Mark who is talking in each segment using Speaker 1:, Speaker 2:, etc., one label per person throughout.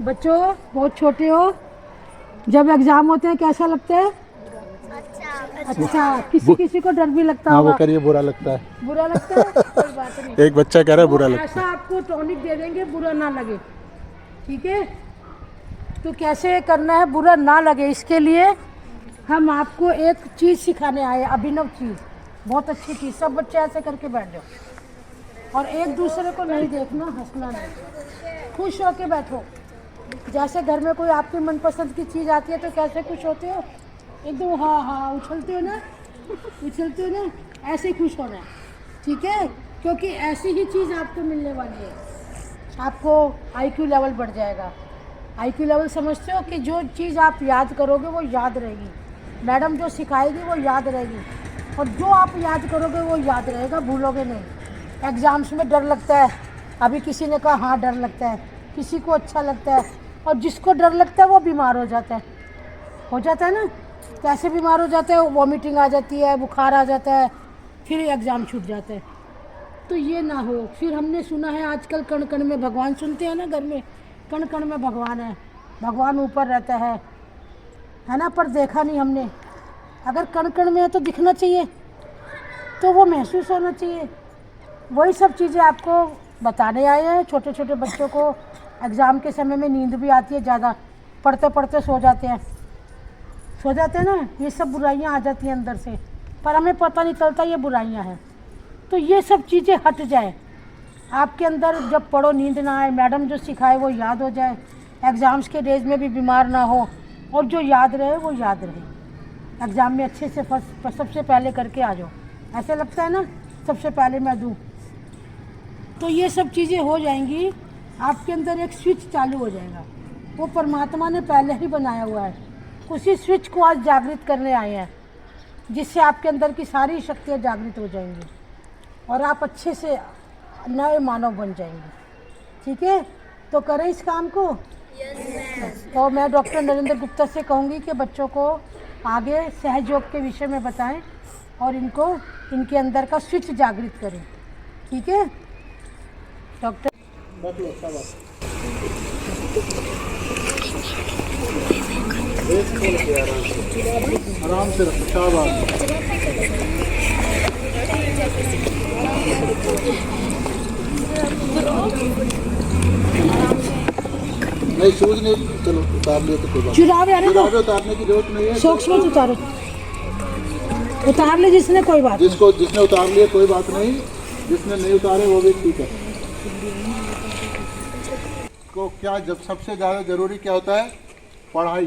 Speaker 1: बच्चों बहुत छोटे हो, जब एग्जाम होते हैं कैसा लगता है? अच्छा, किसी किसी को डर भी लगता
Speaker 2: हाँ वो
Speaker 1: होगा।
Speaker 2: करिए, बुरा लगता है।
Speaker 1: बुरा लगता है? कोई बात नहीं,
Speaker 2: एक बच्चा कह रहा है बुरा
Speaker 1: वो
Speaker 2: लगता
Speaker 1: ऐसा
Speaker 2: है।
Speaker 1: आपको टॉनिक दे देंगे बुरा ना लगे, ठीक है? तो कैसे करना है बुरा ना लगे, इसके लिए हम आपको एक चीज़ सिखाने आए, अभिनव चीज़, बहुत अच्छी चीज़। सब बच्चे ऐसे करके बैठ जाओ और एक दूसरे को नहीं देखना, हंसना नहीं, खुश होके बैठो। जैसे घर में कोई आपकी मनपसंद की चीज़ आती है तो कैसे खुश होते हो? एकदम हाँ हाँ उछलते हो ना, उछलते हो ना, ऐसे ही खुश होना है, ठीक है? क्योंकि ऐसी ही चीज़ आपको मिलने वाली है, आपको आईक्यू लेवल बढ़ जाएगा। आईक्यू लेवल समझते हो कि जो चीज़ आप याद करोगे वो याद रहेगी, मैडम जो सिखाएगी वो याद रहेगी, और जो आप याद करोगे वो याद रहेगा, भूलोगे नहीं। एग्ज़ाम्स में डर लगता है, अभी किसी ने कहा हाँ डर लगता है, किसी को अच्छा लगता है, और जिसको डर लगता है वो बीमार हो जाता है ना? कैसे बीमार हो जाता है? वॉमिटिंग आ जाती है, बुखार आ जाता है, फिर एग्ज़ाम छूट जाता है। तो ये ना हो। फिर हमने सुना है आजकल कण कण में भगवान, सुनते हैं ना घर में, कण कण में भगवान है, भगवान ऊपर रहता है ना? पर देखा नहीं हमने। अगर कण कण में है तो दिखना चाहिए, तो वो महसूस होना चाहिए। वही सब चीज़ें आपको बताने आए हैं। छोटे छोटे बच्चों को एग्ज़ाम के समय में नींद भी आती है ज़्यादा, पढ़ते पढ़ते सो जाते हैं ना, ये सब बुराइयां आ जाती हैं अंदर से, पर हमें पता नहीं चलता ये बुराइयां हैं। तो ये सब चीज़ें हट जाए आपके अंदर, जब पढ़ो नींद ना आए, मैडम जो सिखाए वो याद हो जाए, एग्ज़ाम्स के डेज में भी बीमार ना हो, और जो याद रहे वो याद रहे। एग्ज़ाम में अच्छे से फर्स्ट सबसे पहले करके आ जाओ, ऐसे लगता है ना सबसे पहले मैं दूँ, तो ये सब चीज़ें हो जाएंगी। आपके अंदर एक स्विच चालू हो जाएगा, वो परमात्मा ने पहले ही बनाया हुआ है। उसी स्विच को आज जागृत करने आए हैं, जिससे आपके अंदर की सारी शक्तियाँ जागृत हो जाएंगी और आप अच्छे से नए मानव बन जाएंगे, ठीक है? तो करें इस काम को। तो मैं डॉक्टर नरेंद्र गुप्ता से कहूँगी कि बच्चों को आगे सहयोग के विषय में बताएं और इनको इनके अंदर का स्विच जागृत करें, ठीक है डॉक्टर?
Speaker 2: आराम से रखो, शाबाश। नहीं शूज नहीं, चलो उतार लियो तो कोई बात
Speaker 1: चुरावे आने दो,
Speaker 2: नहीं, उतारने की जरूरत नहीं है।
Speaker 1: सॉक्स मत उतारो, उतार ले जिसने, कोई बात नहीं।
Speaker 2: जिसने उतार लिया कोई बात नहीं, जिसने नहीं उतारे वो भी ठीक है। को क्या जब सबसे ज़्यादा ज़रूरी क्या होता है? पढ़ाई,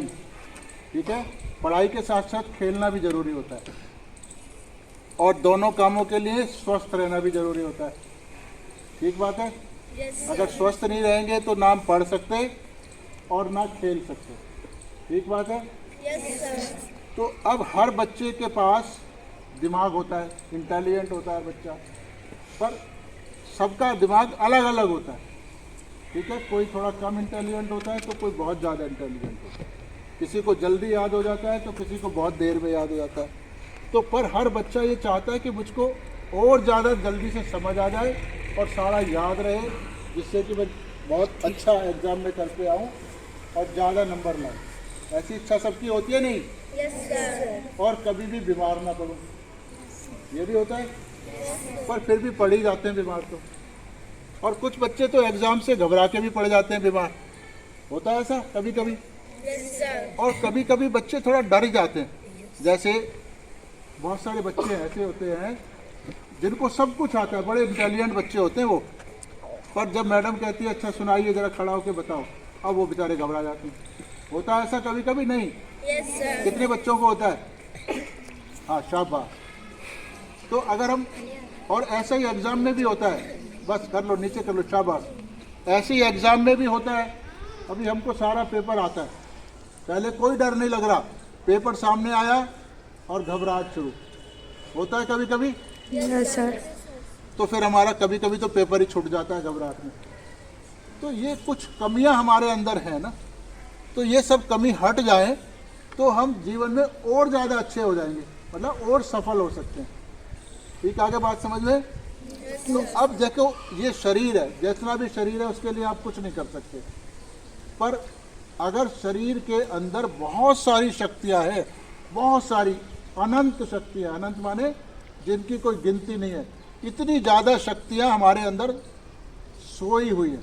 Speaker 2: ठीक है? पढ़ाई के साथ साथ खेलना भी ज़रूरी होता है, और दोनों कामों के लिए स्वस्थ रहना भी ज़रूरी होता है, ठीक बात है? अगर स्वस्थ नहीं रहेंगे तो ना पढ़ सकते और ना खेल सकते, ठीक बात है? तो अब हर बच्चे के पास दिमाग होता है, इंटेलिजेंट होता है बच्चा, पर सबका दिमाग अलग अलग होता है, ठीक है? कोई थोड़ा कम इंटेलिजेंट होता है तो कोई बहुत ज़्यादा इंटेलिजेंट होता है, किसी को जल्दी याद हो जाता है तो किसी को बहुत देर में याद हो जाता है। तो पर हर बच्चा ये चाहता है कि मुझको और ज़्यादा जल्दी से समझ आ जाए और सारा याद रहे, जिससे कि मैं बहुत अच्छा एग्ज़ाम में करके आऊँ और ज़्यादा नंबर लाऊँ। ऐसी इच्छा सबकी होती है नहीं?
Speaker 3: Yes sir.
Speaker 2: और कभी भी बीमार ना पड़ूँ, ये भी होता है। पर फिर भी पढ़ ही जाते हैं बीमार तो, और कुछ बच्चे तो एग्ज़ाम से घबरा के भी पड़ जाते हैं बीमार, होता है ऐसा कभी कभी।
Speaker 3: Yes sir.
Speaker 2: और कभी कभी बच्चे थोड़ा डर जाते हैं, जैसे बहुत सारे बच्चे ऐसे होते हैं जिनको सब कुछ आता है, बड़े इंटेलिजेंट बच्चे होते हैं वो, पर जब मैडम कहती है अच्छा सुनाइए ज़रा खड़ा होकर बताओ, अब वो बेचारे घबरा जाते हैं। होता है ऐसा कभी कभी नहीं?
Speaker 3: Yes sir.
Speaker 2: कितने बच्चों को होता है? हाँ शाबाश। तो अगर हम, और ऐसा ही एग्ज़ाम में भी होता है, बस कर लो नीचे कर लो, शाबाश। ऐसे ही एग्ज़ाम में भी होता है। अभी हमको सारा पेपर आता है, पहले कोई डर नहीं लग रहा, पेपर सामने आया और घबराहट शुरू होता है कभी कभी।
Speaker 3: Yes sir.
Speaker 2: तो फिर हमारा कभी कभी तो पेपर ही छूट जाता है घबराहट में। तो ये कुछ कमियां हमारे अंदर हैं ना, तो ये सब कमी हट जाए तो हम जीवन में और ज़्यादा अच्छे हो जाएंगे, मतलब और सफल हो सकते हैं। ठीक आगे बात समझ में? तो अब देखो ये शरीर है, जितना भी शरीर है उसके लिए आप कुछ नहीं कर सकते, पर अगर शरीर के अंदर बहुत सारी शक्तियां हैं, बहुत सारी अनंत शक्तियां, अनंत माने जिनकी कोई गिनती नहीं है, इतनी ज़्यादा शक्तियां हमारे अंदर सोई हुई है।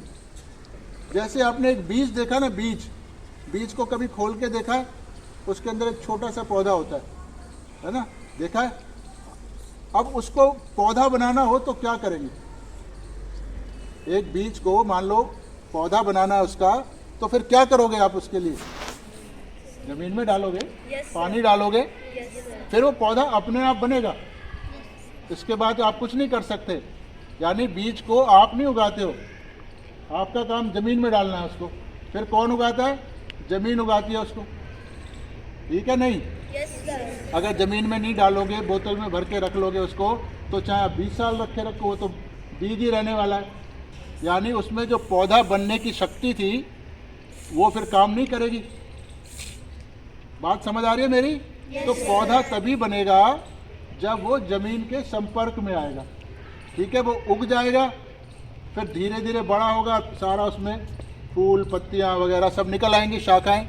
Speaker 2: जैसे आपने एक बीज देखा ना, बीज को कभी खोल के देखा है? उसके अंदर एक छोटा सा पौधा होता है ना, देखा है? अब उसको पौधा बनाना हो तो क्या करेंगे? एक बीज को मान लो पौधा बनाना है उसका, तो फिर क्या करोगे आप उसके लिए? जमीन में डालोगे, पानी डालोगे, फिर वो पौधा अपने आप बनेगा। इसके बाद आप कुछ नहीं कर सकते। यानी बीज को आप नहीं उगाते हो, आपका काम जमीन में डालना है उसको। फिर कौन उगाता है? जमीन उगाती है उसको, ठीक है? नहीं, अगर जमीन में नहीं डालोगे, बोतल में भर के रख लोगे उसको, तो चाहे आप 20 साल रखे रखो, वो तो बीज ही रहने वाला है। यानी उसमें जो पौधा बनने की शक्ति थी वो फिर काम नहीं करेगी। बात समझ आ रही है मेरी? तो पौधा तभी बनेगा जब वो जमीन के संपर्क में आएगा, ठीक है? वो उग जाएगा, फिर धीरे धीरे बड़ा होगा, सारा उसमें फूल पत्तियां वगैरह सब निकल आएंगी, शाखाएं,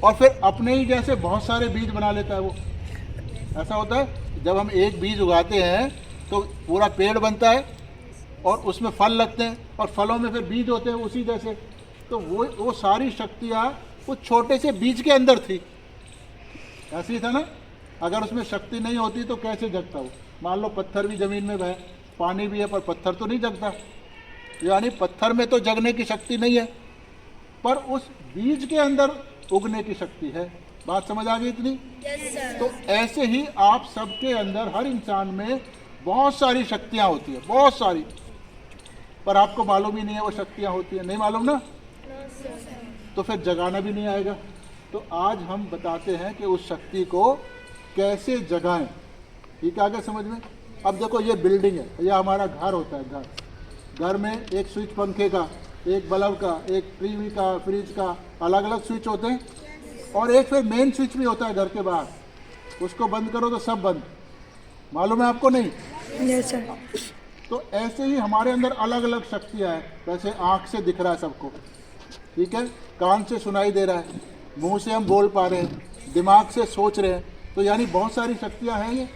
Speaker 2: और फिर अपने ही जैसे बहुत सारे बीज बना लेता है वो। ऐसा होता है, जब हम एक बीज उगाते हैं तो पूरा पेड़ बनता है और उसमें फल लगते हैं, और फलों में फिर बीज होते हैं उसी जैसे। तो वो सारी शक्तियाँ उस छोटे से बीज के अंदर थी। ऐसे ही था ना? अगर उसमें शक्ति नहीं होती तो कैसे जगता वो? मान लो पत्थर भी ज़मीन में है, पानी भी है, पर पत्थर तो नहीं जगता। यानी पत्थर में तो जगने की शक्ति नहीं है, पर उस बीज के अंदर उगने की शक्ति है। बात समझ आ गई इतनी? तो ऐसे ही आप सबके अंदर, हर इंसान में बहुत सारी शक्तियाँ होती है, बहुत सारी, पर आपको मालूम ही नहीं है वो शक्तियाँ होती है। नहीं मालूम ना? तो फिर जगाना भी नहीं आएगा। तो आज हम बताते हैं कि उस शक्ति को कैसे जगाएं। ठीक है, आगे समझ में? अब देखो, ये बिल्डिंग है, ये हमारा घर होता है। घर में एक स्विच पंखे का, एक बल्ब का, एक टीवी का, फ्रिज का, अलग अलग स्विच होते हैं, और एक फिर मेन स्विच भी होता है घर के बाहर। उसको बंद करो तो सब बंद। मालूम है आपको? नहीं?
Speaker 3: Yes sir.
Speaker 2: तो ऐसे ही हमारे अंदर अलग अलग शक्तियाँ हैं। वैसे आँख से दिख रहा है सबको, ठीक है? कान से सुनाई दे रहा है, मुंह से हम बोल पा रहे हैं, दिमाग से सोच रहे हैं। तो यानी बहुत सारी शक्तियाँ हैं ये।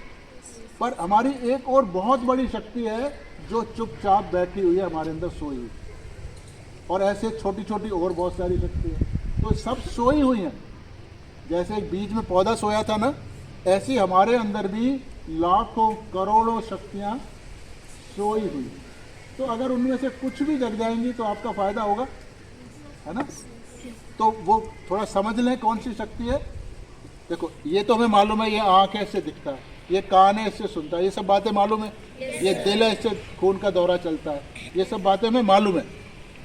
Speaker 2: पर हमारी एक और बहुत बड़ी शक्ति है जो चुपचाप बैठी हुई है हमारे अंदर, सोई हुई। और ऐसे छोटी छोटी और बहुत सारी शक्ति है, तो सब सोई हुई हैं। जैसे एक बीज में पौधा सोया था ना, ऐसी हमारे अंदर भी लाखों करोड़ों शक्तियाँ सोई हुई। तो अगर उनमें से कुछ भी जग जाएंगी तो आपका फायदा होगा, है ना? तो वो थोड़ा समझ लें कौन सी शक्ति है। देखो, ये तो हमें मालूम है, ये आँख है, इससे दिखता है, ये कान है, इससे सुनता है, ये सब बातें मालूम है। ये दिल है, इससे खून का दौरा चलता है, ये सब बातें हमें मालूम है।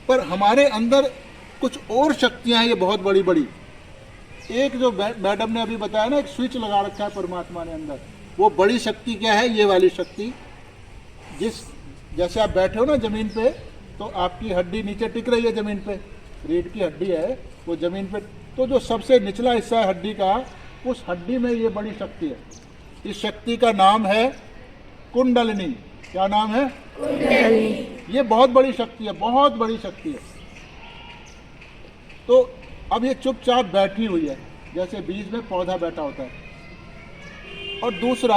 Speaker 2: पर हमारे अंदर कुछ और शक्तियाँ हैं, ये बहुत बड़ी बड़ी। एक जो मैडम ने अभी बताया ना, एक स्विच लगा रखा है परमात्मा ने अंदर, वो बड़ी शक्ति क्या है? ये वाली शक्ति। जैसे आप बैठे हो ना ज़मीन पे, तो आपकी हड्डी नीचे टिक रही है ज़मीन पे, रीढ़ की हड्डी है वो ज़मीन पे, तो जो सबसे निचला हिस्सा है हड्डी का, उस हड्डी में ये बड़ी शक्ति है। इस शक्ति का नाम है कुंडलिनी। क्या नाम है? कुंडलिनी। ये बहुत बड़ी शक्ति है, बहुत बड़ी शक्ति है। तो अब ये चुपचाप बैठी हुई है, जैसे बीज में पौधा बैठा होता है। और दूसरा,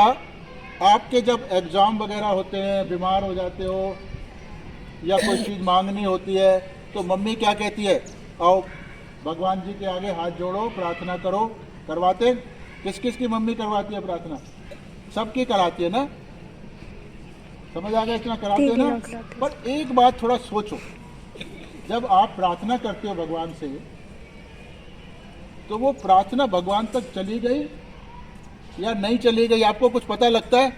Speaker 2: आपके जब एग्ज़ाम वगैरह होते हैं, बीमार हो जाते हो या कोई चीज़ मांगनी होती है, तो मम्मी क्या कहती है? आओ भगवान जी के आगे हाथ जोड़ो, प्रार्थना करो। करवाते? किस किस की मम्मी करवाती है प्रार्थना? सबकी कराती है ना? समझ आ गया? इतना कराते हैं ना? पर एक बात थोड़ा सोचो, जब आप प्रार्थना करते हो भगवान से, तो वो प्रार्थना भगवान तक चली गई या नहीं चली गई? आपको कुछ पता लगता है?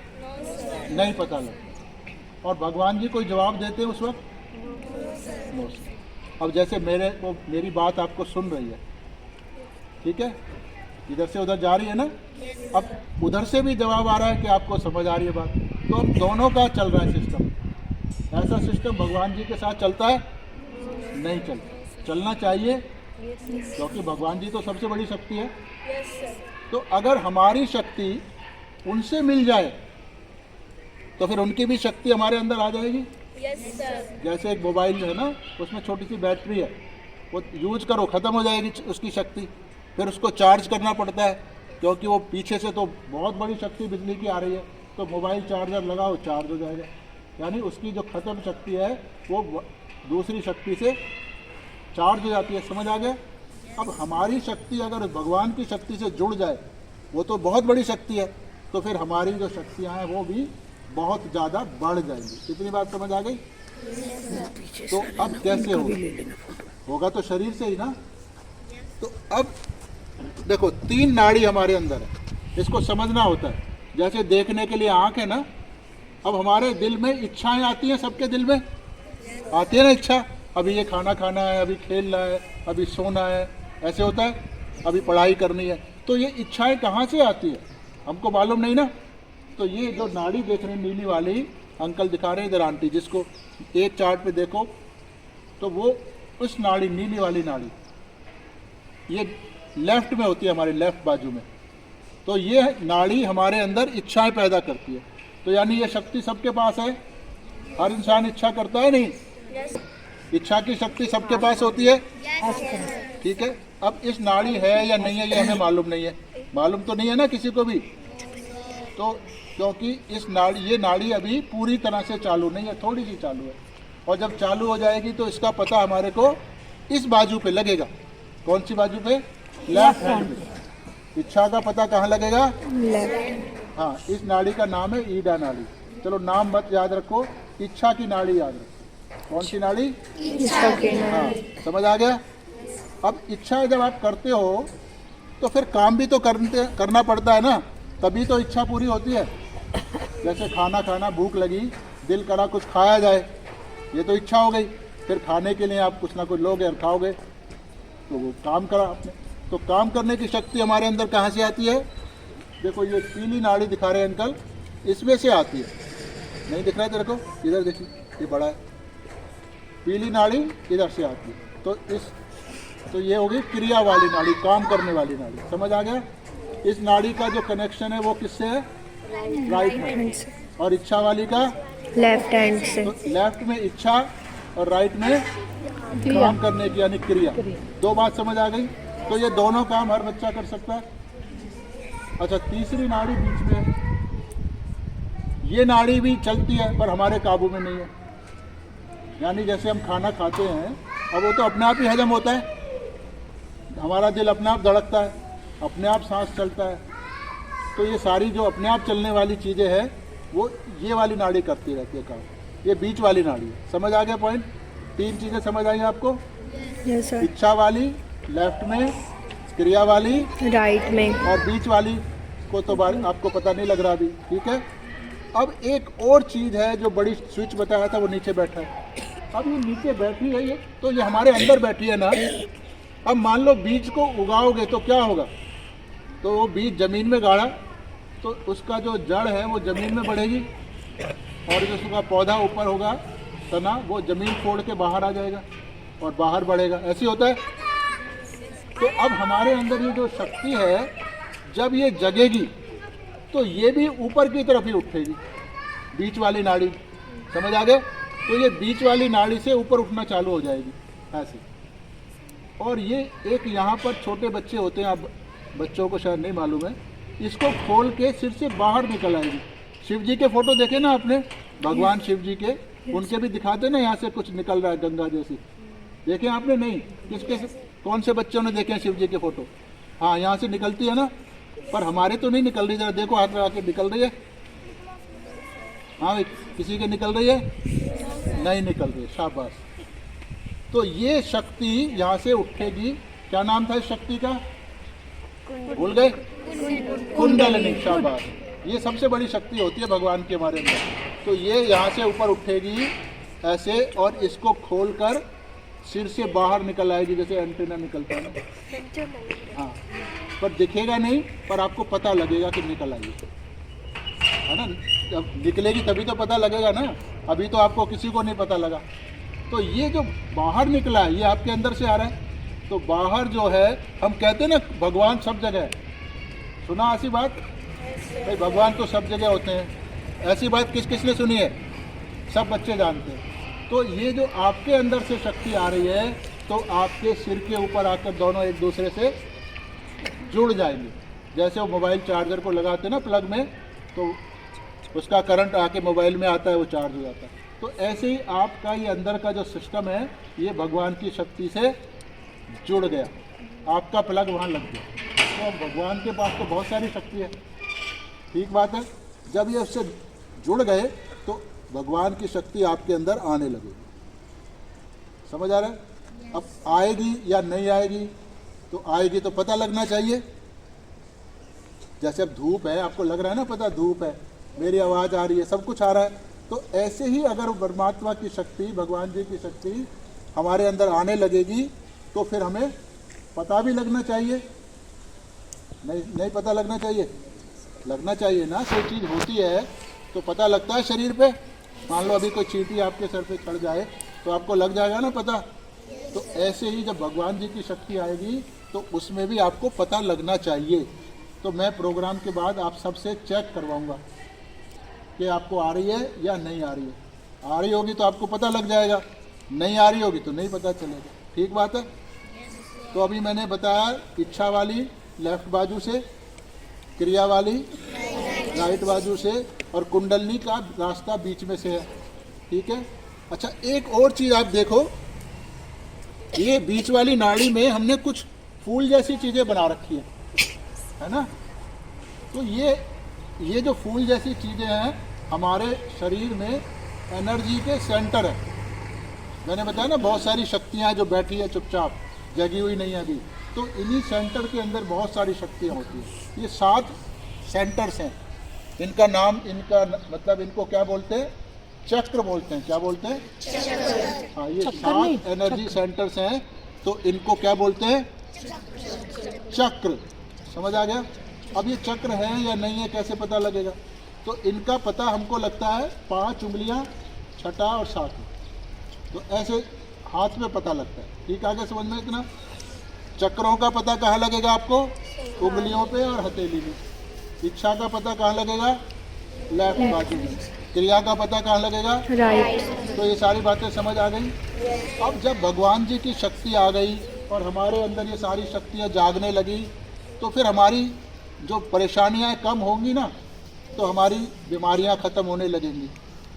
Speaker 2: नहीं पता लगता। और भगवान जी कोई जवाब देते हैं उस वक्त? अब जैसे मेरी बात आपको सुन रही है, ठीक है, इधर से उधर जा रही है ना, अब उधर से भी जवाब आ रहा है कि आपको समझ आ रही है बात। तो अब दोनों का चल रहा है सिस्टम। ऐसा सिस्टम भगवान जी के साथ चलता है? नहीं चलता। चलना चाहिए, क्योंकि भगवान जी तो सबसे बड़ी शक्ति है। तो अगर हमारी शक्ति उनसे मिल जाए तो फिर उनकी भी शक्ति हमारे अंदर आ जाएगी। जैसे एक मोबाइल है ना, उसमें छोटी सी बैटरी है, वो यूज करो, ख़त्म हो जाएगी उसकी शक्ति। फिर उसको चार्ज करना पड़ता है, क्योंकि वो पीछे से तो बहुत बड़ी शक्ति बिजली की आ रही है, तो मोबाइल चार्जर लगाओ, चार्ज हो जाएगा। यानी उसकी जो ख़त्म शक्ति है वो दूसरी शक्ति से चार्ज हो जाती है। समझ आ गया? अब हमारी शक्ति अगर भगवान की शक्ति से जुड़ जाए, वो तो बहुत बड़ी शक्ति है, तो फिर हमारी जो शक्तियाँ हैं वो भी बहुत ज़्यादा बढ़ जाएंगी। इतनी बात समझ आ गई? तो अब कैसे होगा तो शरीर से ही ना। तो अब देखो 3 नाड़ी हमारे अंदर है, इसको समझना होता है। जैसे देखने के लिए आँख है ना, अब हमारे दिल में इच्छाएं आती हैं, सबके दिल में आती है ना इच्छा, अभी ये खाना खाना है, अभी खेलना है, अभी सोना है, ऐसे होता है, अभी पढ़ाई करनी है। तो ये इच्छाएं कहाँ से आती है हमको मालूम नहीं ना। तो ये जो नाड़ी देख रहे हैं नीली वाली, अंकल दिखा रहे हैं इधर आंटी, जिसको एक चार्ट पे देखो तो वो उस नाड़ी, नीली वाली नाड़ी ये लेफ्ट में होती है, हमारे लेफ्ट बाजू में। तो ये नाड़ी हमारे अंदर इच्छाएं पैदा करती है। तो यानी ये शक्ति सबके पास है, हर इंसान इच्छा करता है नहीं, इच्छा की शक्ति सबके पास होती है, ठीक है। अब इस नाड़ी है या नहीं है ये हमें मालूम नहीं है, मालूम तो नहीं है ना किसी को भी। तो क्योंकि इस नाड़ी, ये नाड़ी अभी पूरी तरह से चालू नहीं है, थोड़ी सी चालू है, और जब चालू हो जाएगी तो इसका पता हमारे को इस बाजू पे लगेगा। कौन सी बाजू पे? लेफ्ट हैंड पे। इच्छा का पता कहाँ लगेगा? लेफ्ट। हाँ, इस नाड़ी का नाम है ईडा नाड़ी। चलो नाम मत याद रखो, इच्छा की नाड़ी याद रखो। कौन सी नाड़ी?
Speaker 3: इच्छा की नाड़ी।
Speaker 2: हाँ, समझ आ गया? अब इच्छा जब आप करते हो तो फिर काम भी तो करना पड़ता है ना, तभी तो इच्छा पूरी होती है। जैसे खाना खाना, भूख लगी, दिल करा कुछ खाया जाए, ये तो इच्छा हो गई। फिर खाने के लिए आप कुछ ना कुछ लोगे और खाओगे, तो वो काम करा आपने। तो काम करने की शक्ति हमारे अंदर कहाँ से आती है? देखो ये पीली नाड़ी दिखा रहे हैं अंकल, इसमें से आती है। नहीं दिख रहा है तेरे को? इधर देखिए, ये बड़ा है, पीली नाड़ी इधर से आती है। तो ये होगी क्रिया वाली नाड़ी, काम करने वाली नाड़ी। समझ आ गया? इस नाड़ी का जो कनेक्शन है वो किससे है? राइट हैंड से। और इच्छा वाली का?
Speaker 3: लेफ्ट हैंड से।
Speaker 2: तो लेफ्ट में इच्छा और राइट में काम करने की, यानी क्रिया। 2 बात समझ आ गई? तो ये दोनों काम हर बच्चा कर सकता है। अच्छा, तीसरी नाड़ी बीच में है, ये नाड़ी भी चलती है पर हमारे काबू में नहीं है। यानी जैसे हम खाना खाते हैं, अब वो तो अपने आप ही हजम होता है, हमारा दिल अपने आप धड़कता है, अपने आप सांस चलता है। तो ये सारी जो अपने आप चलने वाली चीज़ें हैं वो ये वाली नाड़ी करती रहती है काम, ये बीच वाली नाड़ी है। समझ आ गया पॉइंट? 3 चीज़ें समझ आई आपको?
Speaker 3: Yes sir.
Speaker 2: इच्छा वाली लेफ्ट में, क्रिया वाली
Speaker 3: राइट में,
Speaker 2: और बीच वाली को तो आपको पता नहीं लग रहा अभी, ठीक है। अब एक और चीज़ है जो बड़ी स्विच बताया था, वो नीचे बैठा है। अब ये नीचे बैठी है, ये तो ये हमारे अंदर बैठी है ना। अब मान लो बीज को उगाओगे तो क्या होगा? तो वो बीज ज़मीन में गाड़ा तो उसका जो जड़ है वो ज़मीन में बढ़ेगी, और जो उसका पौधा ऊपर होगा तना, वो ज़मीन फोड़ के बाहर आ जाएगा और बाहर बढ़ेगा। ऐसे होता है। तो अब हमारे अंदर ये जो शक्ति है, जब ये जगेगी तो ये भी ऊपर की तरफ ही उठेगी, बीच वाली नाड़ी। समझ आ गए? तो ये बीच वाली नाड़ी से ऊपर उठना चालू हो जाएगी ऐसे। और ये एक यहाँ पर छोटे बच्चे होते हैं, आप बच्चों को शायद नहीं मालूम है, इसको खोल के सिर से बाहर निकल आएगी। शिव जी के फोटो देखे ना आपने, भगवान शिव जी के, उनके भी दिखाते ना यहाँ से कुछ निकल रहा है गंगा जैसी, देखे आपने? नहीं। किसके, कौन से बच्चों ने देखे हैं शिव जी के फोटो? हाँ, यहाँ से निकलती है ना, पर हमारे तो नहीं निकल रही। जरा देखो, हाथ लगा के निकल रही है? हाँ, किसी के निकल रही है? नहीं निकल रही, शाबाश। तो ये शक्ति यहाँ से उठेगी। क्या नाम था इस शक्ति का? भूल गए? कुंडलिनी, शाबाश। ये सबसे बड़ी शक्ति होती है भगवान की हमारे अंदर। तो ये यहाँ से ऊपर उठेगी ऐसे, और इसको खोलकर सिर से बाहर निकल आएगी, जैसे एंटीना निकलता है ना। हाँ, पर दिखेगा नहीं, पर आपको पता लगेगा कि निकल आई है ना। जब निकलेगी तभी तो पता लगेगा ना, अभी तो आपको किसी को नहीं पता लगा। तो ये जो बाहर निकला है, ये आपके अंदर से आ रहा है। तो बाहर जो है, हम कहते हैं ना भगवान सब जगह है। सुना ऐसी बात? भाई भगवान तो सब जगह होते हैं, ऐसी बात किसने सुनी है? सब बच्चे जानते हैं। तो ये जो आपके अंदर से शक्ति आ रही है, तो आपके सिर के ऊपर आकर दोनों एक दूसरे से जुड़ जाएंगे। जैसे वो मोबाइल चार्जर को लगाते हैं ना प्लग में, तो उसका करंट आके मोबाइल में आता है, वो चार्ज हो जाता है। तो ऐसे ही आपका ये अंदर का जो सिस्टम है ये भगवान की शक्ति से जुड़ गया, आपका प्लग वहाँ लग गया। तो भगवान के पास तो बहुत सारी शक्ति है, ठीक बात है। जब ये उससे जुड़ गए तो भगवान की शक्ति आपके अंदर आने लगेगी। समझ आ रहा है? अब आएगी या नहीं आएगी, तो आएगी तो पता लगना चाहिए। जैसे अब धूप है, आपको लग रहा है ना पता धूप है, मेरी आवाज़ आ रही है, सब कुछ आ रहा है। तो ऐसे ही अगर परमात्मा की शक्ति, भगवान जी की शक्ति हमारे अंदर आने लगेगी तो फिर हमें पता भी लगना चाहिए। नहीं पता लगना चाहिए? लगना चाहिए ना। कोई चीज़ होती है तो पता लगता है शरीर पे। मान लो अभी कोई चींटी आपके सर पे चढ़ जाए तो आपको लग जाएगा ना पता। तो ऐसे ही जब भगवान जी की शक्ति आएगी तो उसमें भी आपको पता लगना चाहिए। तो मैं प्रोग्राम के बाद आप सबसे चेक करवाऊंगा कि आपको आ रही है या नहीं आ रही है। आ रही होगी तो आपको पता लग जाएगा, नहीं आ रही होगी तो नहीं पता चलेगा। ठीक बात है। तो अभी मैंने बताया इच्छा वाली लेफ्ट बाजू से, क्रिया वाली राइट बाजू से, और कुंडलनी का रास्ता बीच में से है। ठीक है। अच्छा, एक और चीज़ आप देखो, ये बीच वाली नाड़ी में हमने कुछ फूल जैसी चीज़ें बना रखी है ना। तो ये जो फूल जैसी चीज़ें हैं हमारे शरीर में एनर्जी के सेंटर है। मैंने बताया ना बहुत सारी शक्तियाँ जो बैठी है चुपचाप, जगी हुई नहीं है अभी। तो इन्हीं सेंटर के अंदर बहुत सारी शक्तियाँ होती हैं। ये 7 सेंटर्स हैं। इनका नाम, इनका मतलब इनको क्या बोलते हैं? चक्र बोलते हैं। क्या बोलते हैं? हाँ, ये 7 एनर्जी सेंटर्स हैं। तो इनको क्या बोलते हैं? चक्र। समझ आ गया? अब ये चक्र है या नहीं है कैसे पता लगेगा? तो इनका पता हमको लगता है 5 उंगलियां, छठा और 7। तो ऐसे हाथ में पता लगता है। ठीक, आगे समझ में इतना। चक्रों का पता कहाँ लगेगा आपको? उंगलियों पे और हथेली में। इच्छा का पता कहाँ लगेगा? लेफ्ट बाजू में। क्रिया का पता कहाँ लगेगा?
Speaker 3: राइट।
Speaker 2: तो ये सारी बातें समझ आ गई। अब जब भगवान जी की शक्ति आ गई और हमारे अंदर ये सारी शक्तियाँ जागने लगी तो फिर हमारी जो परेशानियाँ कम होंगी ना, तो हमारी बीमारियाँ ख़त्म होने लगेंगी।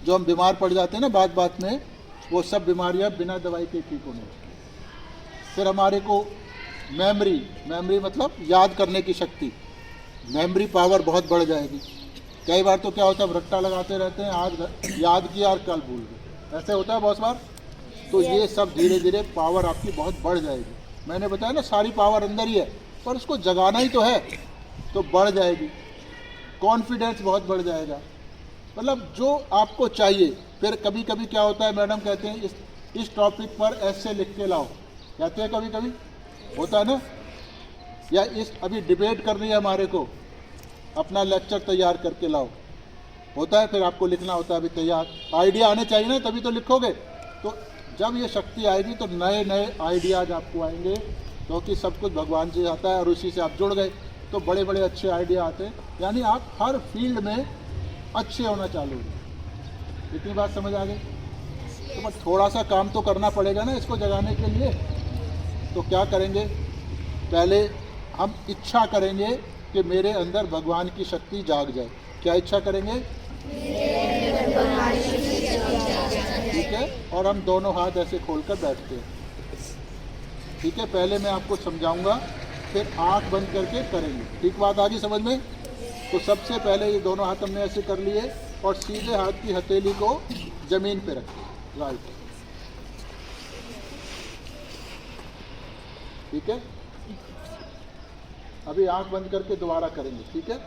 Speaker 2: जो हम बीमार पड़ जाते हैं ना बात बात में, वो सब बीमारियाँ बिना दवाई के ठीक होने लगती। फिर हमारे को मेमोरी मतलब याद करने की शक्ति, मेमोरी पावर बहुत बढ़ जाएगी। कई बार तो क्या होता है, रट्टा लगाते रहते हैं, आज याद किया और कल भूल गए, ऐसे होता है बहुत बार। तो ये सब धीरे धीरे पावर आपकी बहुत बढ़ जाएगी। मैंने बताया ना सारी पावर अंदर ही है, पर उसको जगाना ही तो है, तो बढ़ जाएगी। कॉन्फिडेंस बहुत बढ़ जाएगा, मतलब जो आपको चाहिए। फिर कभी कभी क्या होता है, मैडम कहते हैं इस टॉपिक पर ऐसे लिख के लाओ, कहते हैं कभी कभी, होता है ना। या अभी डिबेट करनी है हमारे को, अपना लेक्चर तैयार करके लाओ, होता है। फिर आपको लिखना होता है अभी तैयार, आइडिया आने चाहिए ना, तभी तो लिखोगे। तो जब ये शक्ति आएगी तो नए नए आइडियाज आपको आएंगे, क्योंकि सब कुछ भगवान से आता है और उसी से आप जुड़ गए तो बड़े बड़े अच्छे आइडिया आते हैं। यानी आप हर फील्ड में अच्छे होना चालू हो। इतनी बात समझ आ गई? तो बस थोड़ा सा काम तो करना पड़ेगा ना इसको जगाने के लिए। तो क्या करेंगे, पहले हम इच्छा करेंगे कि मेरे अंदर भगवान की शक्ति जाग जाए। क्या इच्छा करेंगे? ठीक है। और हम दोनों हाथ ऐसे खोलकर बैठते हैं। ठीक है, पहले मैं आपको समझाऊंगा, फिर आंख बंद करके करेंगे। ठीक बात आ गई समझ में? तो सबसे पहले ये दोनों हाथ हमने ऐसे कर लिए और सीधे हाथ की हथेली को जमीन पे रखें, राइट। ठीक है। अभी आंख बंद करके दोबारा करेंगे। ठीक है।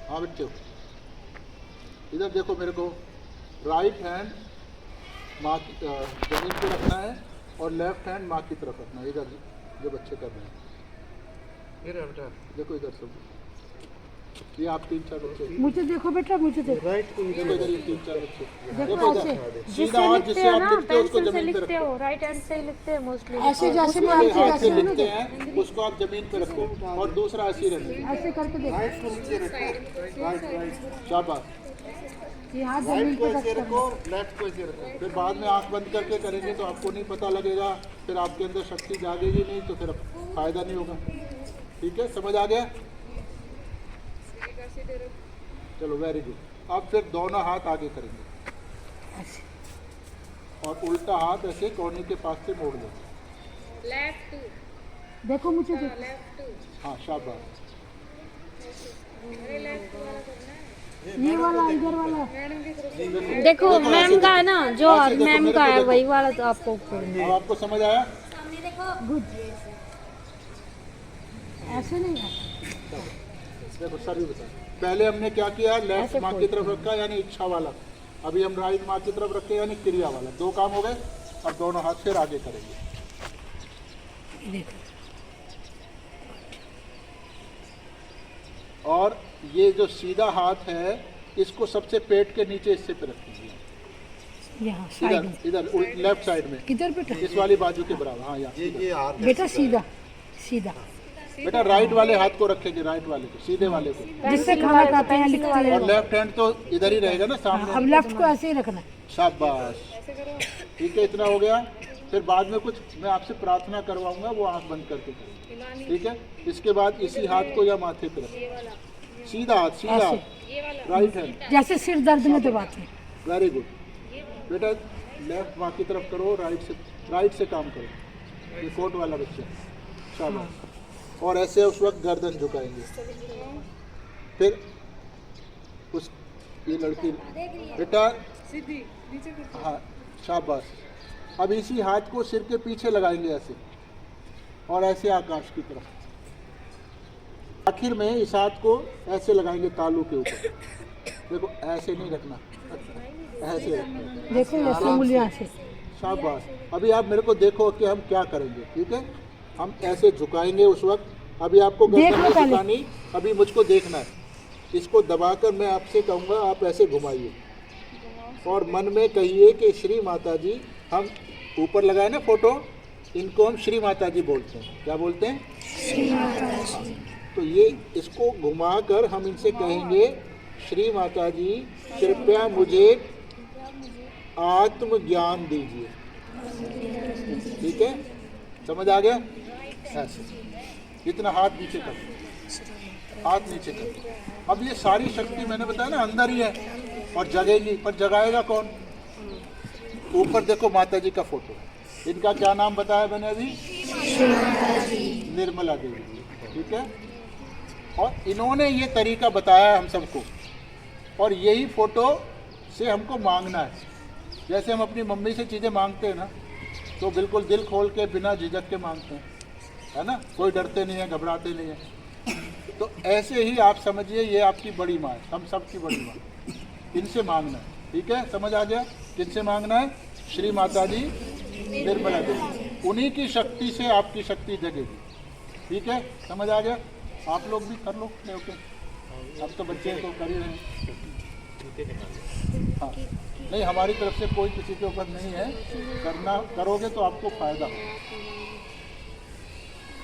Speaker 2: हाँ बच्चों, इधर देखो मेरे को। राइट हैंड माँ जमीन पे रखना है और लेफ्ट हैंड माँ की तरफ रखना है। इधर जो बच्चे कर रहे हैं, इधर बेटा देखो, इधर सब ये आप 3-4 बच्चे,
Speaker 1: मुझे देखो बेटा, मुझे देखो।
Speaker 2: राइट को इधर, इधर ये 3-4 बच्चे
Speaker 1: देखो
Speaker 2: इधर
Speaker 1: ऐसे
Speaker 2: सीधा हाथ जिससे आप लिखते हो उसको जमीन पे रखो।
Speaker 3: राइट हैंड से लिखते हैं मोस्टली।
Speaker 1: ऐसे जैसे मैं
Speaker 2: हाथ
Speaker 1: आपसे
Speaker 2: से
Speaker 1: जैसे
Speaker 2: लिखते हैं उसको आप जमीन पे रखो और दूसरा ऐसे ही रखो।
Speaker 1: ऐसे करके देखो।
Speaker 2: राइट को नीचे रखो, राइट। शाबाश।
Speaker 1: ये हाथ जमीन
Speaker 2: राइट को
Speaker 1: पे टच
Speaker 2: ऐसे
Speaker 1: करना
Speaker 2: रखो, लेफ्ट को ऐसे रखो। फिर बाद में आंख बंद करके करेंगे तो आपको नहीं पता लगेगा, फिर आपके अंदर शक्ति जागेगी नहीं, तो फिर फायदा नहीं होगा। ठीक है, समझ आ गया? चलो वेरी गुड। अब फिर दोनों हाथ आगे करेंगे
Speaker 1: ऐसे।
Speaker 2: और उल्टा हाथ ऐसे कोहनी के पास से मोड़ देंगे।
Speaker 1: देखो मुझे देखो,
Speaker 2: हाँ शाबाश।
Speaker 1: ये वाला इधर वाला
Speaker 3: देखो मैम का है ना, जो
Speaker 2: ऐसे देखो,
Speaker 3: मैम
Speaker 2: मेरे
Speaker 3: का
Speaker 2: को
Speaker 3: है
Speaker 2: देखो।
Speaker 3: वही वाला तो आपको
Speaker 2: अब आपको समझ आया?
Speaker 1: गुड। ऐसे नहीं आता।
Speaker 2: देखो सर भी बता, पहले हमने क्या किया, लेफ्ट
Speaker 3: ऐसे
Speaker 2: माँ की तरफ रखा यानी इच्छा वाला। अभी हम राइट माँ की तरफ रखे यानी क्रिया वाला। दो काम हो गए। अब दोनों हाथ फिर आगे करेंगे।
Speaker 1: देखो
Speaker 2: और ये जो सीधा हाथ है इसको सबसे पेट के नीचे हिस्से पे रखेंगे,
Speaker 1: यहाँ साइड में,
Speaker 2: इधर इधर लेफ्ट साइड में,
Speaker 1: किधर बेटा?
Speaker 2: इस वाली बाजू के बराबर। हाँ यहाँ
Speaker 1: बेटा सीधा सीधा,
Speaker 2: बेटा राइट वाले हाथ को रखेंगे, राइट वाले को, सीधे वाले को।
Speaker 1: जिससे खाना खाते हैं लिखते हैं।
Speaker 2: और लेफ्ट हैंड तो इधर ही रहेगा ना सामने।
Speaker 1: अब लेफ्ट को ऐसे ही रखना है।
Speaker 2: शाबाश, ठीक है, इतना हो गया। फिर बाद में कुछ मैं आपसे प्रार्थना करवाऊंगा, वो आंख बंद करके करेंगे, ठीक है? इसके बाद इसी हाथ को या माथे पे रखें, सीधा हाथ, सीधा हाथ, राइट हैंड।
Speaker 1: जैसे सिर दर्द में दबाते हैं।
Speaker 2: वेरी गुड बेटा, लेफ्ट माँ की तरफ करो, राइट से काम करो। ये कोट वाला बच्चा, शाबाश। और ऐसे उस वक्त गर्दन झुकाएंगे। फिर उस ये लड़की बेटा, हाँ शाबाश। अब इसी हाथ को सिर के पीछे लगाएंगे ऐसे, और ऐसे आकाश की तरफ। आखिर में इस हाथ को ऐसे लगाएंगे तालू के ऊपर। देखो ऐसे नहीं रखना, ऐसे रखना।
Speaker 1: देखो ऐसे उंगलियां से।
Speaker 2: शाबाश। अभी आप मेरे को देखो कि हम क्या करेंगे, ठीक है? हम ऐसे झुकाएंगे उस वक्त। अभी आपको गर्दन
Speaker 1: देखो
Speaker 2: नहीं
Speaker 1: पहले।
Speaker 2: झुकानी, अभी मुझको देखना है। इसको दबाकर मैं आपसे कहूँगा आप ऐसे घुमाइए, और मन में कहिए कि श्री माता जी, हम ऊपर लगाए ना फोटो, इनको हम श्री माता जी बोलते हैं। क्या बोलते हैं? श्री माता जी। तो ये इसको घुमाकर हम इनसे कहेंगे, श्री माता जी कृपया मुझे आत्मज्ञान दीजिए। ठीक है, समझ आ गया? ऐसे इतना हाथ नीचे कर, हाथ नीचे कर। अब ये सारी शक्ति मैंने बताया ना अंदर ही है और जगेगी, पर जगाएगा कौन? ऊपर देखो माता जी का फोटो, इनका क्या नाम बताया मैंने अभी? निर्मला देवी। ठीक है, और इन्होंने ये तरीका बताया हम सबको, और यही फोटो से हमको मांगना है। जैसे हम अपनी मम्मी से चीज़ें मांगते हैं ना, तो बिल्कुल दिल खोल के बिना झिझक के मांगते हैं, है ना? कोई डरते नहीं है, घबराते नहीं है। तो ऐसे ही आप समझिए, ये आपकी बड़ी माँ है, हम सब की बड़ी माँ। इनसे मांगना है, ठीक है? समझ आ गया? किनसे मांगना है? श्री माता जी निर्मला देवी। उन्हीं की शक्ति से आपकी शक्ति जगेगी। ठीक है, समझ आ गया? आप लोग भी कर लो। ओके, अब तो बच्चे तो कर ही रहे हैं। हाँ, नहीं हमारी तरफ से कोई किसी के ऊपर नहीं है, करना करोगे तो आपको फायदा होगा।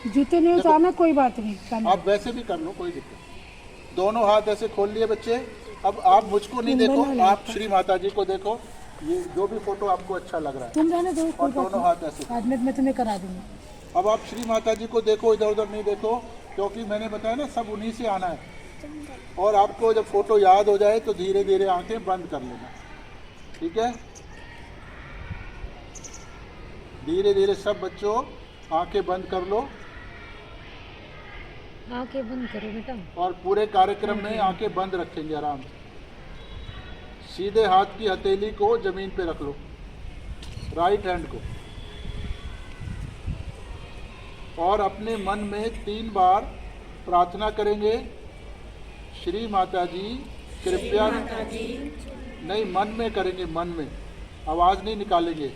Speaker 1: जूते नहीं उतारना, कोई बात नहीं करना।
Speaker 2: आप वैसे भी कर लो, कोई दिक्कत नहीं। दोनों हाथ ऐसे खोल लिए बच्चे। अब आप मुझको नहीं देखो, आप श्री माता जी को देखो। ये जो भी फोटो आपको अच्छा लग रहा है,
Speaker 1: तुम रहने दो,
Speaker 2: और
Speaker 1: कोई बात
Speaker 2: दोनों हाथ ऐसे।
Speaker 1: नहीं। 5 मिनट में तुम्हें करा दूंगी।
Speaker 2: अब आप श्री माता जी को देखो, इधर उधर नहीं देखो, क्योंकि मैंने बताया ना सब उन्हीं से आना है। और आपको जब फोटो याद हो जाए तो धीरे धीरे आंखें बंद कर लेना, ठीक है? धीरे धीरे सब बच्चों आंखें बंद कर लो,
Speaker 3: आंखें बंद करो बेटा।
Speaker 2: और पूरे कार्यक्रम में आंखें बंद रखेंगे आराम से। सीधे हाथ की हथेली को जमीन पे रख लो, राइट हैंड को, और अपने मन में 3 बार प्रार्थना करेंगे, श्री माता जी कृपया। नहीं, मन में करेंगे, मन में, आवाज़ नहीं निकालेंगे।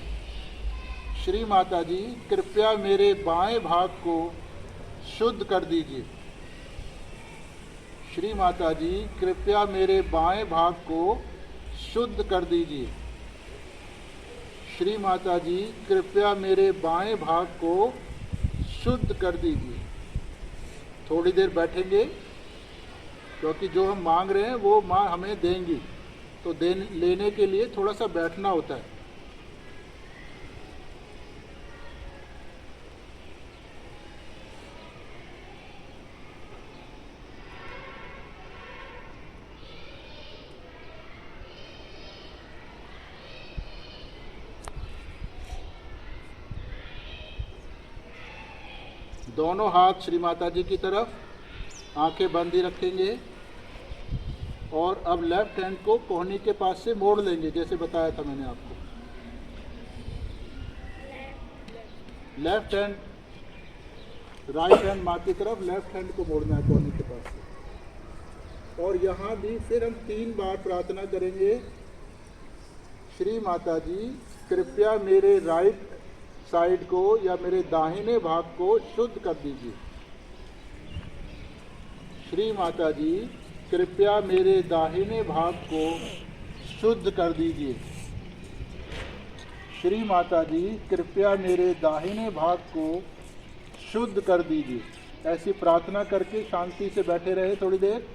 Speaker 2: श्री माता जी कृपया मेरे बाएं भाग को शुद्ध कर दीजिए। श्री माता जी कृपया मेरे बाएं भाग को शुद्ध कर दीजिए। श्री माता जी कृपया मेरे बाएं भाग को शुद्ध कर दीजिए। थोड़ी देर बैठेंगे, क्योंकि जो हम मांग रहे हैं वो माँ हमें देंगी। तो लेने के लिए थोड़ा सा बैठना होता है। दोनों हाथ श्री माता जी की तरफ, आंखें बंद ही रखेंगे और अब लेफ्ट हैंड को कोहनी के पास से मोड़ लेंगे जैसे बताया था मैंने आपको। लेफ्ट हैंड, राइट हैंड माँ की तरफ, लेफ्ट हैंड को मोड़ना है कोहनी के पास से। और यहाँ भी फिर हम 3 बार प्रार्थना करेंगे, श्री माता जी कृपया मेरे राइट साइड को या मेरे दाहिने भाग को शुद्ध कर दीजिए। श्री माता जी कृपया मेरे दाहिने भाग को शुद्ध कर दीजिए। श्री माता जी कृपया मेरे दाहिने भाग को शुद्ध कर दीजिए। ऐसी प्रार्थना करके शांति से बैठे रहे थोड़ी देर।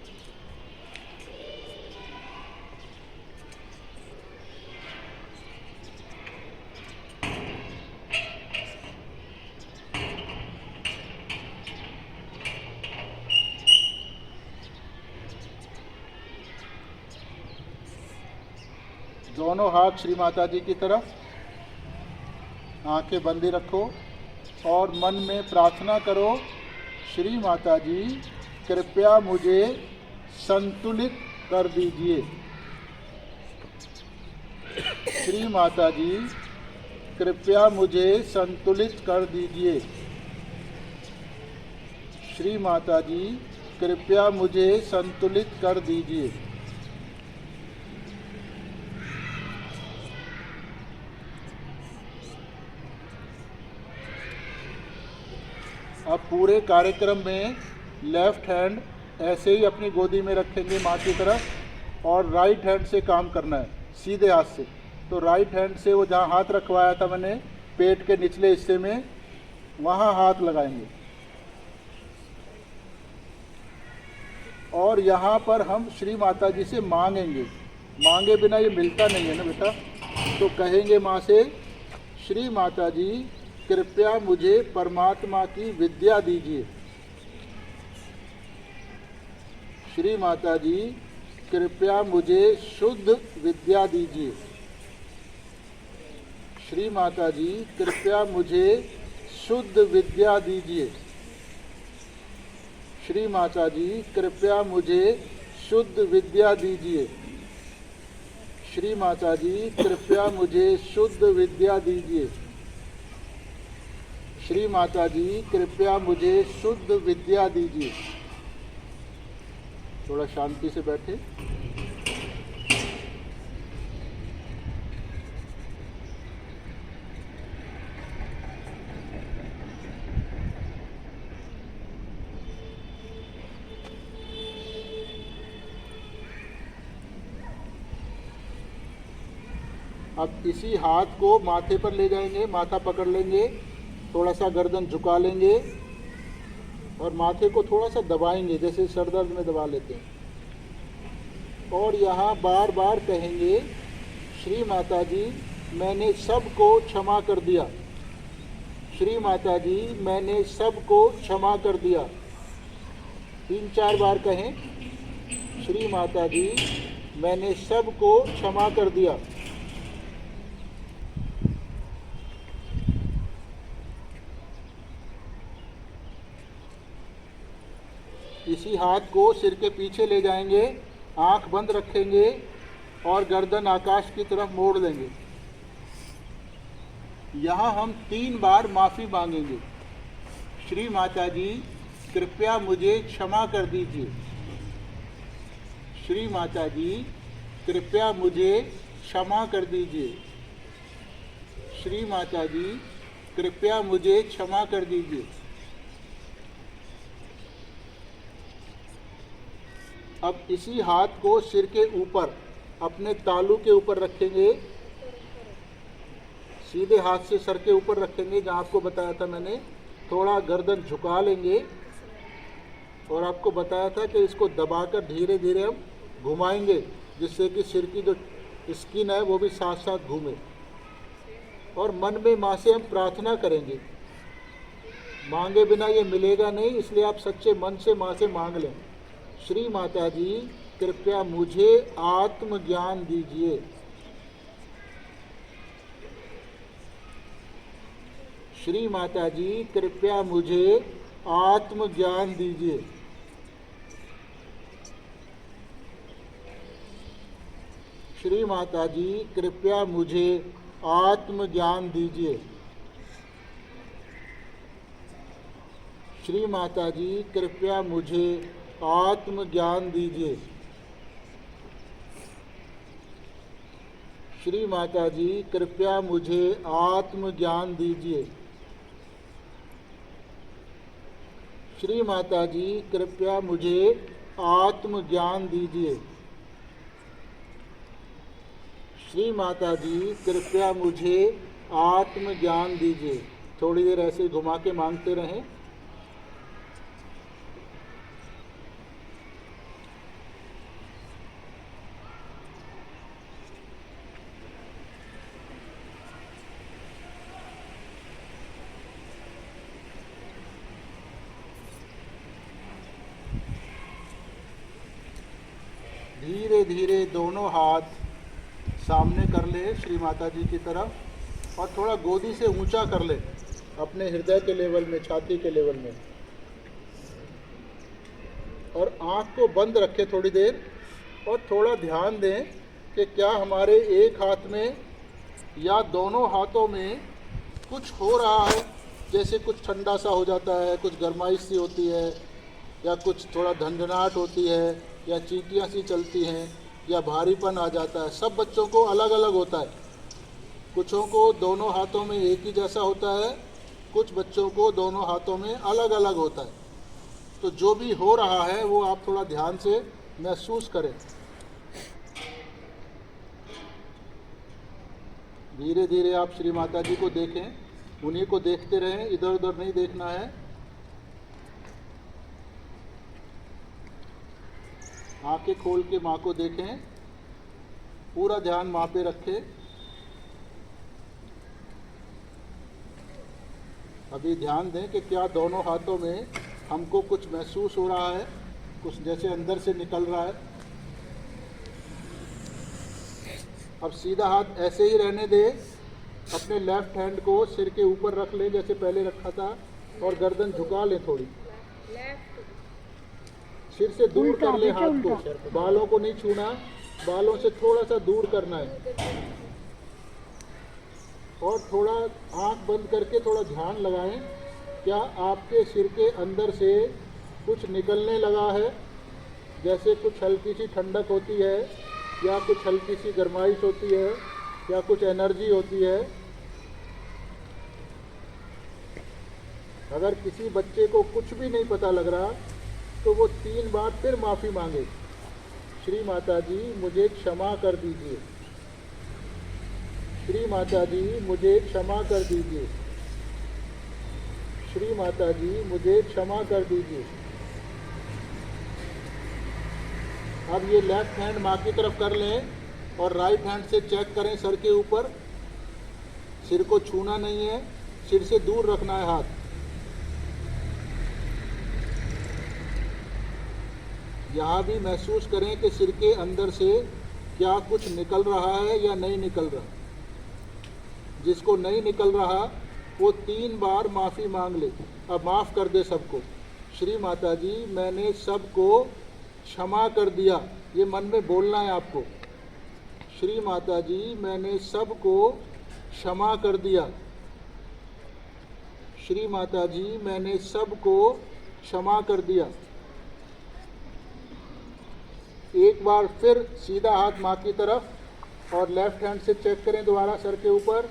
Speaker 2: दोनों हाथ श्री माता जी की तरफ, आंखें बंदी रखो और मन में प्रार्थना करो, श्री माता जी कृपया मुझे संतुलित कर दीजिए। श्री माता जी कृपया मुझे संतुलित कर दीजिए। श्री माता जी कृपया मुझे संतुलित कर दीजिए। अब पूरे कार्यक्रम में लेफ्ट हैंड ऐसे ही अपनी गोदी में रखेंगे माँ की तरफ और राइट हैंड से काम करना है, सीधे हाथ से। तो राइट हैंड से वो जहाँ हाथ रखवाया था मैंने पेट के निचले हिस्से में, वहाँ हाथ लगाएंगे और यहाँ पर हम श्री माता जी से मांगेंगे। मांगे बिना ये मिलता नहीं है ना बेटा, तो कहेंगे माँ से, श्री माता जी कृपया मुझे परमात्मा की विद्या दीजिए। श्री माता जी कृपया मुझे शुद्ध विद्या दीजिए। श्री माता जी कृपया मुझे शुद्ध विद्या दीजिए। श्री माता जी कृपया मुझे शुद्ध विद्या दीजिए। श्री माता जी कृपया मुझे शुद्ध विद्या दीजिए। श्री माता जी कृपया मुझे शुद्ध विद्या दीजिए। थोड़ा शांति से बैठे। अब इसी हाथ को माथे पर ले जाएंगे, माथा पकड़ लेंगे, थोड़ा सा गर्दन झुका लेंगे और माथे को थोड़ा सा दबाएंगे जैसे सर दर्द में दबा लेते हैं। और यहाँ बार बार कहेंगे, श्री माता जी मैंने सबको क्षमा कर दिया। श्री माता जी मैंने सबको क्षमा कर दिया। 3-4 बार कहें, श्री माता जी मैंने सबको क्षमा कर दिया। इसी हाथ को सिर के पीछे ले जाएंगे, आंख बंद रखेंगे और गर्दन आकाश की तरफ मोड़ लेंगे। यहाँ हम 3 बार माफ़ी मांगेंगे। श्री माता जी कृपया मुझे क्षमा कर दीजिए। श्री माता जी कृपया मुझे क्षमा कर दीजिए। श्री माता जी कृपया मुझे क्षमा कर दीजिए। अब इसी हाथ को सिर के ऊपर अपने तालू के ऊपर रखेंगे, सीधे हाथ से सर के ऊपर रखेंगे जहाँ आपको बताया था मैंने। थोड़ा गर्दन झुका लेंगे और आपको बताया था कि इसको दबाकर धीरे धीरे हम घुमाएंगे जिससे कि सिर की जो स्किन है वो भी साथ साथ घूमे। और मन में माँ से हम प्रार्थना करेंगे, मांगे बिना ये मिलेगा नहीं, इसलिए आप सच्चे मन से माँ से मांग लें। श्री माता जी कृपया मुझे आत्मज्ञान दीजिए। श्री माता जी कृपया मुझे आत्मज्ञान दीजिए। श्री माता जी कृपया मुझे आत्मज्ञान दीजिए। श्री माता जी कृपया मुझे आत्मज्ञान दीजिए। श्री माता जी कृपया मुझे आत्मज्ञान दीजिए। श्री माता जी कृपया मुझे आत्मज्ञान दीजिए। श्री माता जी कृपया मुझे आत्मज्ञान दीजिए। थोड़ी देर ऐसे घुमा के मांगते रहें। धीरे धीरे दोनों हाथ सामने कर ले श्री माता जी की तरफ, और थोड़ा गोदी से ऊंचा कर ले अपने हृदय के लेवल में, छाती के लेवल में, और आँख को बंद रखे थोड़ी देर, और थोड़ा ध्यान दें कि क्या हमारे एक हाथ में या दोनों हाथों में कुछ हो रहा है। जैसे कुछ ठंडा सा हो जाता है, कुछ गर्माइश सी होती है, या कुछ थोड़ा झंझनाहट होती है, या चींटियाँ सी चलती हैं, या भारीपन आ जाता है। सब बच्चों को अलग अलग होता है। कुछों को दोनों हाथों में एक ही जैसा होता है, कुछ बच्चों को दोनों हाथों में अलग अलग होता है। तो जो भी हो रहा है वो आप थोड़ा ध्यान से महसूस करें। धीरे धीरे आप श्री माता जी को देखें, उन्हीं को देखते रहें, इधर उधर नहीं देखना है। आंखें खोल के माँ को देखें, पूरा ध्यान माँ पे रखें। अभी ध्यान दें कि क्या दोनों हाथों में हमको कुछ महसूस हो रहा है, कुछ जैसे अंदर से निकल रहा है। अब सीधा हाथ ऐसे ही रहने दें, अपने लेफ्ट हैंड को सिर के ऊपर रख लें जैसे पहले रखा था, और गर्दन झुका लें थोड़ी, सिर से दूर कर ले हाथ को। बालों को नहीं छूना, बालों से थोड़ा सा दूर करना है। और थोड़ा आंख बंद करके थोड़ा ध्यान लगाएं, क्या आपके सिर के अंदर से कुछ निकलने लगा है। जैसे कुछ हल्की सी ठंडक होती है, या कुछ हल्की सी गर्माइश होती है, या कुछ एनर्जी होती है। अगर किसी बच्चे को कुछ भी नहीं पता लग रहा तो वो 3 बार फिर माफ़ी मांगे। श्री माता जी मुझे क्षमा कर दीजिए। श्री माता जी मुझे क्षमा कर दीजिए। श्री माता जी मुझे क्षमा कर दीजिए। अब ये लेफ्ट हैंड माँ की तरफ कर लें, और राइट हैंड से चेक करें सर के ऊपर। सिर को छूना नहीं है, सिर से दूर रखना है हाथ। यहाँ भी महसूस करें कि सिर के अंदर से क्या कुछ निकल रहा है या नहीं निकल रहा। जिसको नहीं निकल रहा वो 3 बार माफ़ी मांग ले। अब माफ़ कर दे सबको। श्री माता जी मैंने सबको क्षमा कर दिया, ये मन में बोलना है आपको। श्री माता जी मैंने सबको क्षमा कर दिया। श्री माता जी मैंने सबको क्षमा कर दिया। एक बार फिर सीधा हाथ माँ की तरफ, और लेफ्ट हैंड से चेक करें दोबारा सर के ऊपर,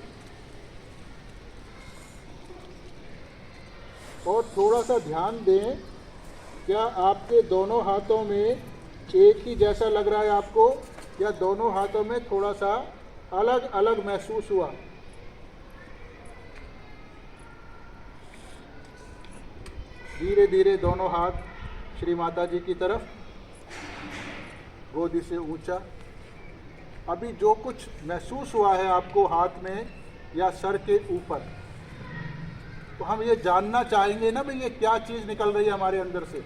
Speaker 2: और थोड़ा सा ध्यान दें, क्या आपके दोनों हाथों में एक ही जैसा लग रहा है आपको, या दोनों हाथों में थोड़ा सा अलग अलग महसूस हुआ। धीरे धीरे दोनों हाथ श्री माता जी की तरफ, गोदी से ऊंचा, अभी जो कुछ महसूस हुआ है आपको हाथ में या सर के ऊपर, तो हम ये जानना चाहेंगे ना भाई ये क्या चीज़ निकल रही है हमारे अंदर से।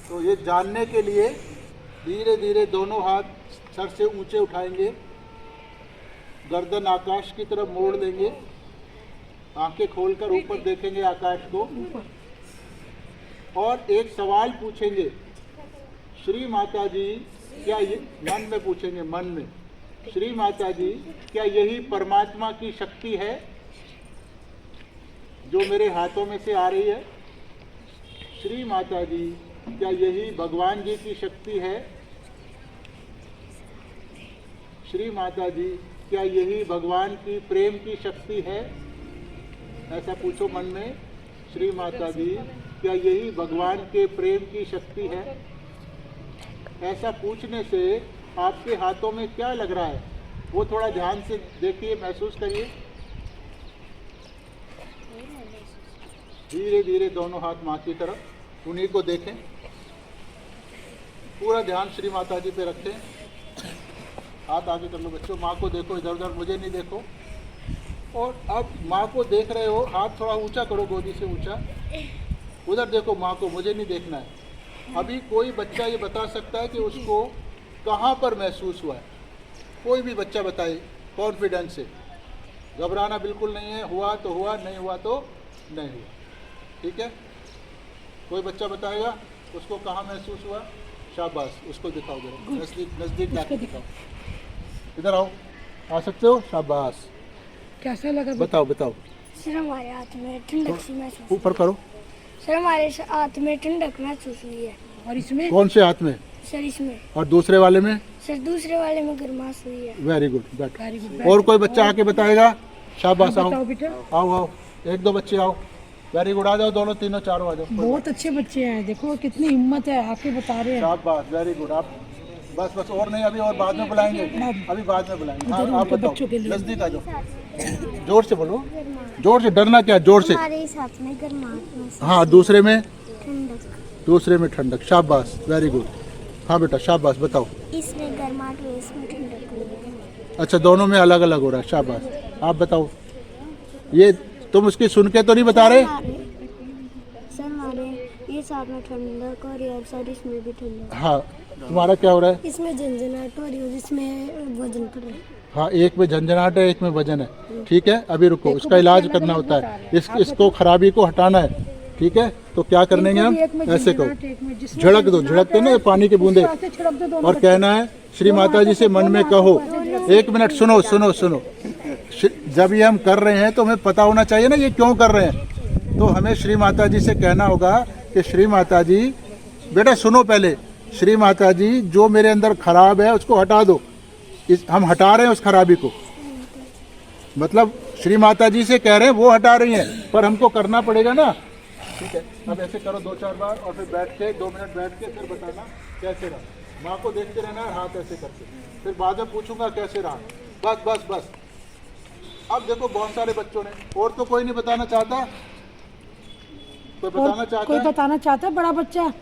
Speaker 2: तो ये जानने के लिए धीरे धीरे दोनों हाथ सर से ऊंचे उठाएंगे, गर्दन आकाश की तरफ मोड़ देंगे, आंखें खोलकर ऊपर देखेंगे आकाश को, और एक सवाल पूछेंगे, श्री माता जी क्या ये, मन में पूछेंगे, मन में, श्री माता जी क्या यही परमात्मा की शक्ति है जो मेरे हाथों में से आ रही है? श्री माता जी क्या यही भगवान जी की शक्ति है? श्री माता जी क्या यही भगवान की प्रेम की शक्ति है? ऐसा पूछो मन में, श्री माता जी क्या यही भगवान के प्रेम की शक्ति है? ऐसा पूछने से आपके हाथों में क्या लग रहा है वो थोड़ा ध्यान से देखिए, महसूस करिए। धीरे धीरे दोनों हाथ माँ की तरफ, उन्हीं को देखें, पूरा ध्यान श्री माता जी पे रखें। हाथ आगे कर लो बच्चों, माँ को देखो, इधर उधर मुझे नहीं देखो। और अब माँ को देख रहे हो, हाथ थोड़ा ऊंचा करो, गोदी से ऊंचा, उधर देखो माँ को, मुझे नहीं देखना है। अभी कोई बच्चा ये बता सकता है कि उसको कहाँ पर महसूस हुआ है? कोई भी बच्चा बताए कॉन्फिडेंस से, घबराना बिल्कुल नहीं है, हुआ तो हुआ, नहीं हुआ तो नहीं हुआ, ठीक है? कोई बच्चा बताएगा उसको कहाँ महसूस हुआ? शाबाश, उसको दिखाओ जरा, नजदीक नजदीक लाके दिखाओ, इधर आओ, आ सकते हो? शाबाश,
Speaker 1: कैसा लगा?
Speaker 2: बताओ बताओ।
Speaker 4: सर हमारे हाथ में ठंडक सी महसूस,
Speaker 2: ऊपर करो।
Speaker 4: सर हमारे हाथ में ठंडक महसूस हुई है।
Speaker 1: और इसमें?
Speaker 2: कौन से हाथ में?
Speaker 4: सर इसमें।
Speaker 2: और दूसरे वाले में?
Speaker 4: सर दूसरे वाले में गर्माश हुई है।
Speaker 2: वेरी गुड, बैठ।
Speaker 1: Very good.
Speaker 2: और कोई बच्चा आके बताएगा? शाबाश, आओ
Speaker 1: बताओ बेटा।
Speaker 2: आओ आओ, एक दो बच्चे आओ, वेरी गुड, आ जाओ दोनों तीनों चारों आ जाओ।
Speaker 1: बहुत अच्छे बच्चे हैं, देखो कितनी हिम्मत है, आके बता रहे हैं।
Speaker 2: शाबाश, वेरी गुड। आप बस बस, और नहीं, अभी और बाद में बुलाएंगे, अभी बाद में बुलाएंगे। हाँ, आप बताओ, नजदीक आ जाओ, जोर से बोलो, जोर से, डरना क्या, जोर से।
Speaker 4: हमारे इस हाथ में गर्माहट महसूस,
Speaker 2: हाँ, दूसरे में?
Speaker 4: ठंडक,
Speaker 2: दूसरे में ठंडक, शाबाश, वेरी गुड। हाँ बेटा, शाबाश, बताओ।
Speaker 4: इसमें गर्माहट हुई, इसमें ठंडक हुई है।
Speaker 2: अच्छा, दोनों में अलग अलग हो रहा है, शाबाश। आप बताओ, ये तुम उसकी सुन के तो नहीं बता रहे?
Speaker 4: सर हमारे ये साथ में ठंडक और ये सर इसमें भी ठंडक।
Speaker 2: हाँ, तुम्हारा क्या हो रहा है?
Speaker 4: इसमें झंझनाहट हो रही है, जिसमें वजन पड़ रहा है।
Speaker 2: हाँ, एक में झंझनाहट है, एक में वजन है, ठीक है? अभी रुको, इसका इलाज करना होता है, इसको खराबी को हटाना है, ठीक है? तो क्या करने हैं हम? ऐसे कहो, झड़क दो, झड़कते ना पानी की बूंदे, और कहना है श्री माता जी से मन में कहो। एक मिनट, सुनो सुनो सुनो, जब ये हम कर रहे हैं तो हमें पता होना चाहिए ना ये क्यों कर रहे हैं। तो हमें श्री माता जी से कहना होगा कि श्री माता जी, बेटा सुनो पहले, श्री माता जी जो मेरे अंदर खराब है उसको हटा दो। हम हटा रहे हैं उस खराबी को, मतलब श्री माता जी से कह रहे हैं, वो हटा रही हैं, पर हमको करना पड़ेगा ना, ठीक है? अब ऐसे करो 2-4 बार, और फिर बैठ के 2 मिनट बैठ के फिर बताना कैसे रहा। माँ को देखते रहना है, हाथ ऐसे करके, फिर बाद में पूछूंगा कैसे रहा। बस बस बस। अब देखो बहुत सारे बच्चों ने, और तो कोई नहीं बताना चाहता? कोई बताना चाहता
Speaker 1: कोई
Speaker 2: है?
Speaker 1: बताना चाहता है? बड़ा बच्चा,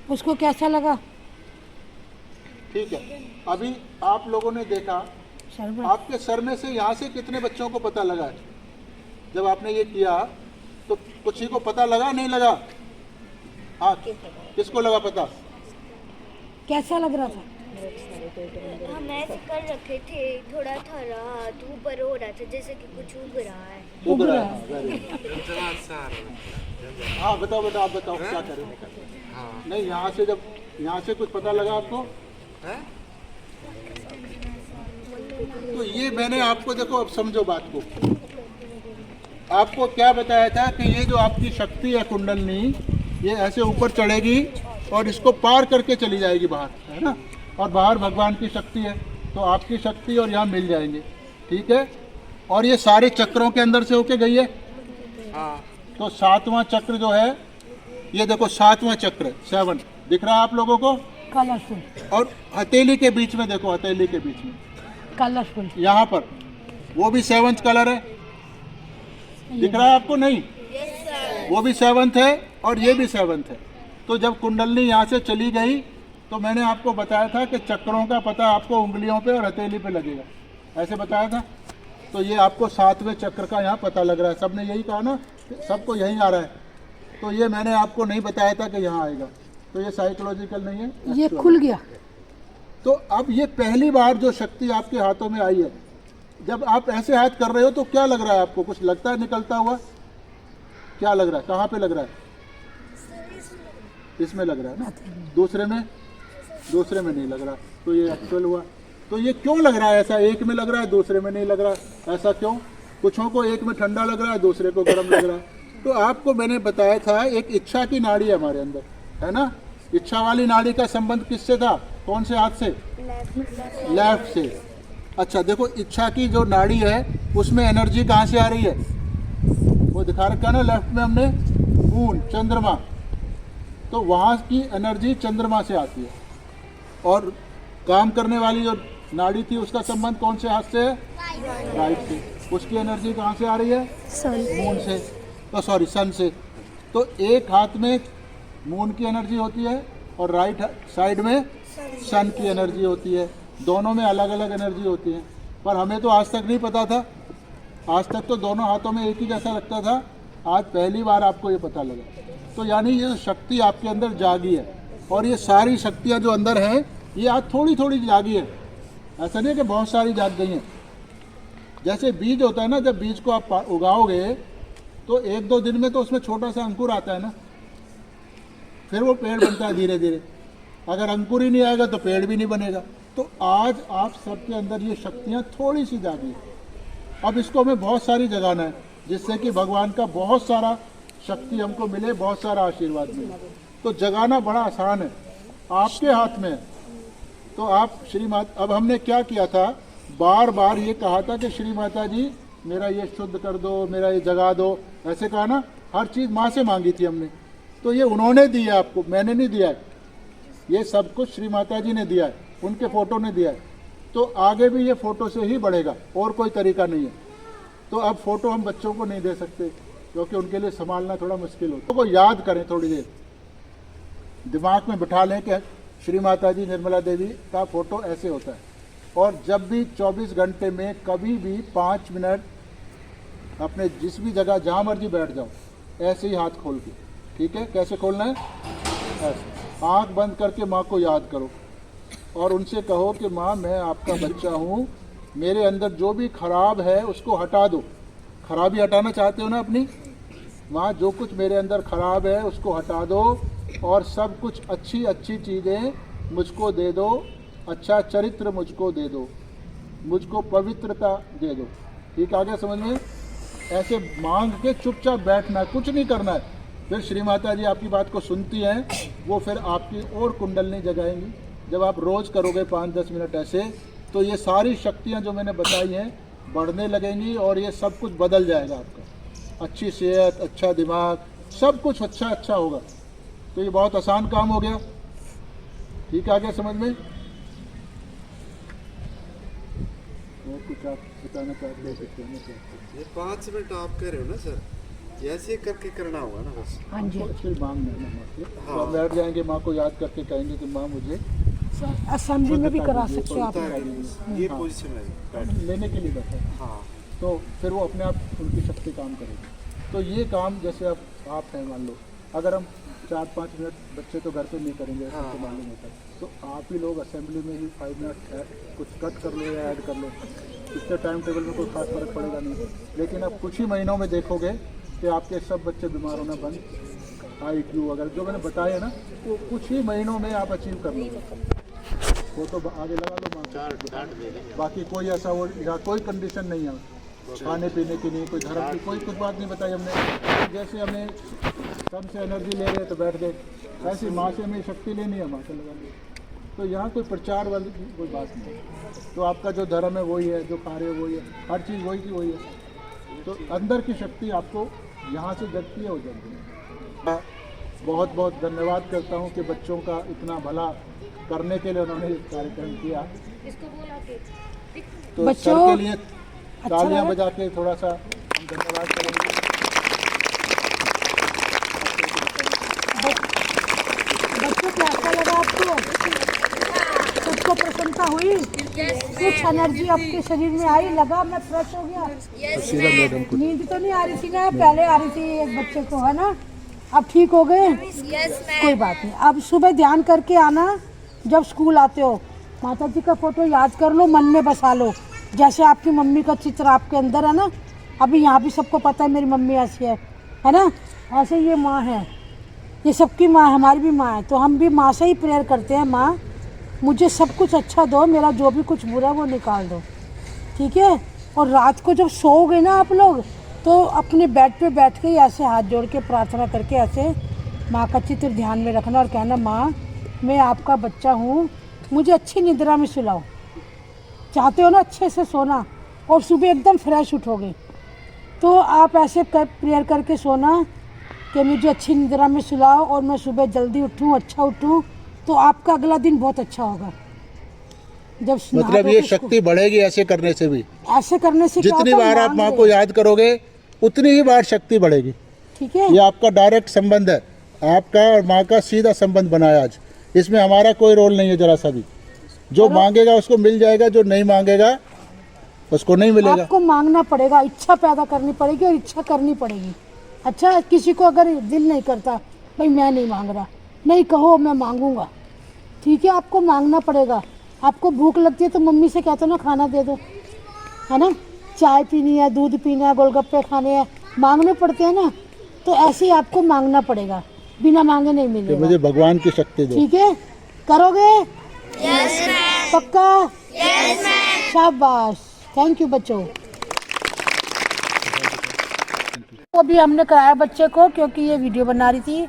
Speaker 1: उसको कैसा लगा?
Speaker 2: ठीक है, अभी आप लोगों ने देखा, आपके सर में से यहाँ से कितने बच्चों को पता लगा है? जब आपने ये किया तो कुछ ही को पता लगा, नहीं लगा? हाँ, किसको लगा पता?
Speaker 1: कैसा लग रहा था?
Speaker 4: हम ऐसे कर रखे थे, थोड़ा था हाथ ऊपर हो रहा था, जैसे कि कुछ उग रहा है।
Speaker 2: उग रहा है, very good। हाँ बताओ बेटा, आप बताओ क्या करें? नहीं, यहाँ से जब यहाँ से कुछ पता लगा आपको? तो ये मैंने आपको, देखो अब समझो बात को, आपको क्या बताया था कि ये जो आपकी शक्ति है कुंडलनी, ये ऐसे ऊपर चढ़ेगी और इसको पार करके चली जाएगी बाहर, है ना? और बाहर भगवान की शक्ति है, तो आपकी शक्ति और यहाँ मिल जाएंगे, ठीक है? और ये सारे चक्रों के अंदर से होके गई है। तो 7वां चक्र जो है, ये देखो 7वां चक्र, 7 दिख रहा है आप लोगों को?
Speaker 1: कलरफुल।
Speaker 2: और हथेली के बीच में देखो, हथेली के बीच में
Speaker 1: कलरफुल,
Speaker 2: यहाँ पर वो भी 7th कलर है, दिख रहा है आपको? नहीं, वो भी 7th है और ये भी 7th है। तो जब कुंडलनी यहाँ से चली गई तो मैंने आपको बताया था कि चक्रों का पता आपको उंगलियों पे और हथेली पे लगेगा, ऐसे बताया था। तो ये आपको 7वें चक्र का यहाँ पता लग रहा है। सबने यही कहा ना, सबको यहीं आ रहा है। तो ये मैंने आपको नहीं बताया था कि यहाँ आएगा, तो ये साइकोलॉजिकल नहीं है,
Speaker 1: ये
Speaker 2: actual
Speaker 1: खुल
Speaker 2: है।
Speaker 1: गया।
Speaker 2: तो अब ये पहली बार जो शक्ति आपके हाथों में आई है, जब आप ऐसे हाथ कर रहे हो तो क्या लग रहा है आपको? कुछ लगता है निकलता हुआ? क्या लग रहा है? कहाँ पे लग रहा है? इसमें लग रहा है ना, दूसरे में नहीं लग रहा। तो ये एक्चुअल हुआ। तो ये क्यों लग रहा है ऐसा? एक में लग रहा है, दूसरे में नहीं लग रहा, ऐसा क्यों? कुछों को एक में ठंडा लग रहा है, दूसरे को गर्म लग रहा है। तो आपको मैंने बताया था एक इच्छा की नाड़ी है हमारे अंदर, है ना। इच्छा वाली नाड़ी का संबंध किससे था? कौन से हाथ से? लेफ्ट से। अच्छा देखो, इच्छा की जो नाड़ी है उसमें एनर्जी कहाँ से आ रही है? वो दिखा रखा ना लेफ्ट में हमने, मून, चंद्रमा। तो वहाँ की एनर्जी चंद्रमा से आती है। और काम करने वाली जो नाड़ी थी उसका संबंध कौन से हाथ से है? राइट से। उसकी एनर्जी कहाँ से आ रही है? मून से, तो सॉरी सन से। तो एक हाथ में मून की एनर्जी होती है और राइट साइड में सन की एनर्जी होती है। दोनों में अलग अलग एनर्जी होती है, पर हमें तो आज तक नहीं पता था। आज तक तो दोनों हाथों में एक ही जैसा लगता था, आज पहली बार आपको ये पता लगा। तो यानी ये शक्ति आपके अंदर जागी है, और ये सारी शक्तियाँ जो अंदर हैं ये आज थोड़ी थोड़ी जागी है। ऐसा नहीं है कि बहुत सारी जाग गई हैं। जैसे बीज होता है ना, जब बीज को आप उगाओगे तो 1-2 दिन में तो उसमें छोटा सा अंकुर आता है ना, फिर वो पेड़ बनता है धीरे धीरे। अगर अंकुर ही नहीं आएगा तो पेड़ भी नहीं बनेगा। तो आज आप सबके अंदर ये शक्तियाँ थोड़ी सी जागी है। अब इसको हमें बहुत सारी जगाना है, जिससे कि भगवान का बहुत सारा शक्ति हमको मिले, बहुत सारा आशीर्वाद मिले। तो जगाना बड़ा आसान है, आपके हाथ में है। तो आप श्री माता, अब हमने क्या किया था, बार बार ये कहा था कि श्री माता जी मेरा ये शुद्ध कर दो, मेरा ये जगा दो, ऐसे कहा ना। हर चीज़ माँ से मांगी थी हमने, तो ये उन्होंने दिया आपको, मैंने नहीं दिया है। ये सब कुछ श्री माता जी ने दिया है, उनके फ़ोटो ने दिया है। तो आगे भी ये फ़ोटो से ही बढ़ेगा, और कोई तरीका नहीं है। तो अब फ़ोटो हम बच्चों को नहीं दे सकते, क्योंकि उनके लिए संभालना थोड़ा मुश्किल होता है। तो याद करें, थोड़ी देर दिमाग में बिठा लें कि श्री माता जी निर्मला देवी का फ़ोटो ऐसे होता है। और जब भी 24 घंटे में कभी भी 5 मिनट अपने जिस भी जगह जहाँ मर्जी बैठ जाओ, ऐसे ही हाथ खोल के, ठीक है? कैसे खोलना है? ऐसे आँख बंद करके माँ को याद करो और उनसे कहो कि माँ मैं आपका बच्चा हूँ, मेरे अंदर जो भी खराब है उसको हटा दो। खराबी हटाना चाहते हो ना अपनी? माँ जो कुछ मेरे अंदर खराब है उसको हटा दो, और सब कुछ अच्छी अच्छी चीज़ें मुझको दे दो, अच्छा चरित्र मुझको दे दो, मुझको पवित्रता दे दो। ठीक आ गया समझ में? ऐसे मांग के चुपचाप बैठना है, कुछ नहीं करना है। फिर श्री माता जी आपकी बात को सुनती हैं, वो फिर आपकी और कुंडलनी जगाएंगी। जब आप रोज़ करोगे 5-10 मिनट ऐसे, तो ये सारी शक्तियाँ जो मैंने बताई हैं बढ़ने लगेंगी, और ये सब कुछ बदल जाएगा आपका। अच्छी सेहत, अच्छा दिमाग, सब कुछ अच्छा अच्छा होगा। तो ये बहुत आसान काम हो गया। ठीक आ गया समझ में? और कुछ आप बताना चाहते हैं?
Speaker 5: ये 5 मिनट आप कह रहे हो ना सर, ऐसे करके करना होगा ना बस।
Speaker 1: हाँ जी,
Speaker 2: फिर मांग लेना माँ से, तो आप बैठ जाएंगे, माँ को याद करके कहेंगे कि माँ मुझे
Speaker 1: असेंबली में भी करा सकते हो आप।
Speaker 5: ये पोजीशन है बैठ।
Speaker 2: लेने के लिए बैठा है।
Speaker 5: हाँ,
Speaker 2: तो फिर वो अपने आप उनकी शक्ति काम करेगी। तो ये काम जैसे अब आप हैं, मान लो अगर हम 4-5 मिनट, बच्चे तो घर पे नहीं करेंगे, ऐसा तो मालूम होता है, तो आप ही लोग असेंबली में ही 5 मिनट कुछ कट कर लो या ऐड कर लो। इससे टाइम टेबल में कोई खास फर्क पड़ेगा नहीं। लेकिन अब कुछ ही महीनों में देखोगे कि आपके सब बच्चे बीमार होना बंद, IQ अगर जो मैंने बताया ना, तो कुछ ही महीनों में आप अचीव कर लोगे। वो तो आगे लगा लो माँ, बाकी कोई ऐसा वो या कोई कंडीशन नहीं है खाने पीने की, नहीं कोई धर्म की, कोई कुछ बात नहीं बताई हमने। जैसे हमें सब से एनर्जी ले रहे तो बैठ गए, ऐसी माँ से हमें शक्ति लेनी है, माँ से लगानी। तो यहाँ कोई प्रचार वाली कोई बात नहीं है। तो आपका जो धर्म है वही है, जो कार्य है वही है, हर चीज़ वही की वही है। तो अंदर की शक्ति आपको यहाँ से जगती है, वो जगती है। बहुत बहुत धन्यवाद करता हूँ कि बच्चों का इतना भला करने के लिए उन्होंने ये कार्यक्रम किया। तो
Speaker 1: बच्चों,
Speaker 2: सर के लिए
Speaker 1: अच्छा
Speaker 2: तालियां
Speaker 1: लगा?
Speaker 2: बजा के थोड़ा सा हम धन्यवाद करेंगे।
Speaker 1: बच्चों क्या अच्छा लगा आपको? प्रसन्नता हुई, कुछ एनर्जी आपके शरीर में आई, लगा मैं फ्रेश हो गया। नींद तो नहीं आ रही थी ना, पहले आ रही थी एक बच्चे को, है ना? अब ठीक हो गए? कोई बात नहीं। अब सुबह ध्यान करके आना, जब स्कूल आते हो माता जी का फोटो याद कर लो, मन में बसा लो, जैसे आपकी मम्मी का चित्र आपके अंदर है ना। अभी यहाँ भी सबको पता है मेरी मम्मी ऐसी है ना? ऐसे ये माँ है, ये सबकी माँ है, हमारी भी माँ है, तो हम भी माँ से ही प्रेयर करते हैं, माँ मुझे सब कुछ अच्छा दो, मेरा जो भी कुछ बुरा वो निकाल दो, ठीक है? और रात को जब सोओगे ना आप लोग, तो अपने बेड पे बैठ के ऐसे हाथ जोड़ के प्रार्थना करके ऐसे माँ का चित्र ध्यान में रखना और कहना, माँ मैं आपका बच्चा हूँ, मुझे अच्छी निद्रा में सुलाओ। चाहते हो ना अच्छे से सोना और सुबह एकदम फ्रेश उठोगे, तो आप ऐसे प्रेयर करके सोना कि मुझे अच्छी निद्रा में सुलाओ और मैं सुबह जल्दी उठूँ, अच्छा उठूँ, तो आपका अगला दिन बहुत अच्छा होगा। जब
Speaker 2: मतलब ये शक्ति बढ़ेगी ऐसे करने से भी,
Speaker 1: ऐसे करने से
Speaker 2: जितनी बार आप माँ को याद करोगे उतनी ही बार शक्ति बढ़ेगी,
Speaker 1: ठीक है?
Speaker 2: ये आपका डायरेक्ट संबंध है, आपका और माँ का सीधा संबंध बनाया आज। इसमें हमारा कोई रोल नहीं है जरा सा भी। जो मांगेगा उसको मिल जाएगा, जो नहीं मांगेगा उसको नहीं मिलेगा।
Speaker 1: आपको मांगना पड़ेगा, इच्छा पैदा करनी पड़ेगी और इच्छा करनी पड़ेगी। अच्छा, किसी को अगर दिल नहीं करता, भाई मैं नहीं मांग रहा, नहीं कहो मैं मांगूंगा, ठीक है? आपको मांगना पड़ेगा। आपको भूख लगती है तो मम्मी से कहते हो ना खाना दे दो, है ना? चाय पीनी है, दूध पीना है, गोलगप्पे खाने हैं, मांगने पड़ते हैं ना, तो ऐसे ही आपको मांगना पड़ेगा, बिना मांगे नहीं मिलेगा।
Speaker 2: मुझे भगवान की शक्ति दो,
Speaker 1: ठीक है? करोगे? Yes ma'am. पक्का? Yes ma'am. शाबाश, थैंक यू बच्चों। वो भी हमने कराया बच्चे को, क्योंकि ये वीडियो बना रही थी।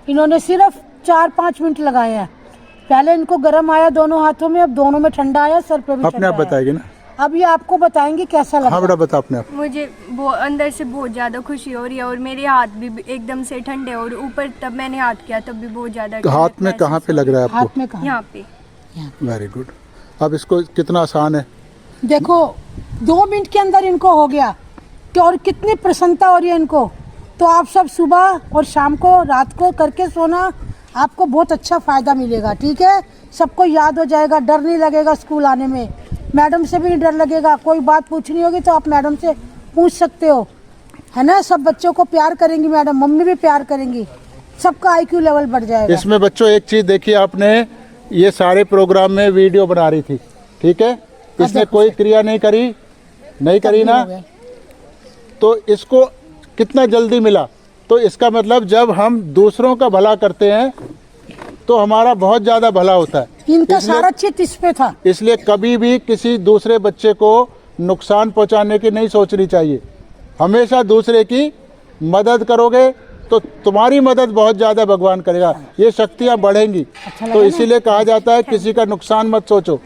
Speaker 1: इन्होंने सिर्फ 4-5 मिनट लगाए हैं। पहले इनको गर्म आया दोनों हाथों में, अब दोनों में ठंडा आया, सर पे भी
Speaker 2: अपने आप बताएगी ना?
Speaker 1: अब ये आपको बताएंगे कैसा लगा।
Speaker 2: हाँ बेटा बता अपने आप।
Speaker 6: मुझे वो अंदर से बहुत ज़्यादा खुशी हो रही है और मेरे हाथ भी एकदम से ठंडे, और ऊपर तब मैंने हाथ किया तब भी बहुत ज़्यादा।
Speaker 2: हाथ में कहाँ पे लग रहा है आपको?
Speaker 1: हाथ में कहाँ?
Speaker 6: यहाँ पे।
Speaker 2: Very good. अब इसको कितना आसान है,
Speaker 1: देखो 2 मिनट के अंदर इनको हो गया, तो और कितनी प्रसन्नता हो रही है इनको। तो आप सब सुबह और शाम को, रात को करके सोना, आपको बहुत अच्छा फ़ायदा मिलेगा, ठीक है? सबको याद हो जाएगा, डर नहीं लगेगा स्कूल आने में, मैडम से भी नहीं डर लगेगा। कोई बात पूछनी होगी तो आप मैडम से पूछ सकते हो, है ना? सब बच्चों को प्यार करेंगी मैडम, मम्मी भी प्यार करेंगी, सबका IQ लेवल बढ़ जाएगा।
Speaker 2: इसमें बच्चों एक चीज़ देखिए आपने, ये सारे प्रोग्राम में वीडियो बना रही थी, ठीक है? इसने कोई क्रिया नहीं करी ना, तो इसको कितना जल्दी मिला। तो इसका मतलब जब हम दूसरों का भला करते हैं तो हमारा बहुत ज़्यादा भला होता है।
Speaker 1: इनका सारा चित इस पे था।
Speaker 2: इसलिए कभी भी किसी दूसरे बच्चे को नुकसान पहुंचाने की नहीं सोचनी चाहिए। हमेशा दूसरे की मदद करोगे तो तुम्हारी मदद बहुत ज़्यादा भगवान करेगा, ये शक्तियाँ बढ़ेंगी। तो इसीलिए कहा जाता है किसी का नुकसान मत सोचो।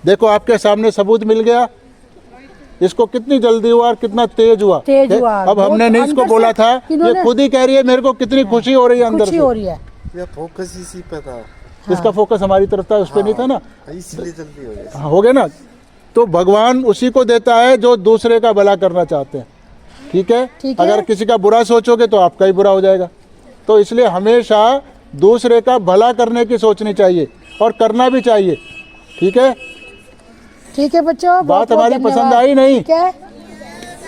Speaker 2: देखो आपके सामने सबूत मिल गया, इसको कितनी जल्दी हुआ और कितना तेज हुआ। अब हमने नहीं इसको बोला था, ये खुद ही कह रही है मेरे को कितनी खुशी हो रही है अंदर से।
Speaker 1: हो रही है,
Speaker 5: या फोकस इसी पे था।
Speaker 2: इसका फोकस हमारी तरफ था, उस पर नहीं था ना,
Speaker 5: इसलिए जल्दी हो गया।
Speaker 2: हो गया ना। तो भगवान उसी को देता है जो दूसरे का भला करना चाहते हैं, ठीक है? अगर किसी का बुरा सोचोगे तो आपका ही बुरा हो जाएगा। तो इसलिए हमेशा दूसरे का भला करने की सोचनी चाहिए और करना भी चाहिए, ठीक है?
Speaker 1: ठीक है बच्चों,
Speaker 2: बात हमारी पसंद आई नहीं?
Speaker 1: क्या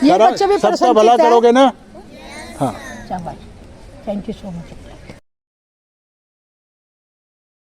Speaker 1: ये बच्चे भी
Speaker 2: सबका भला करोगे ना? हाँ,
Speaker 1: शाबाश, थैंक यू सो मच।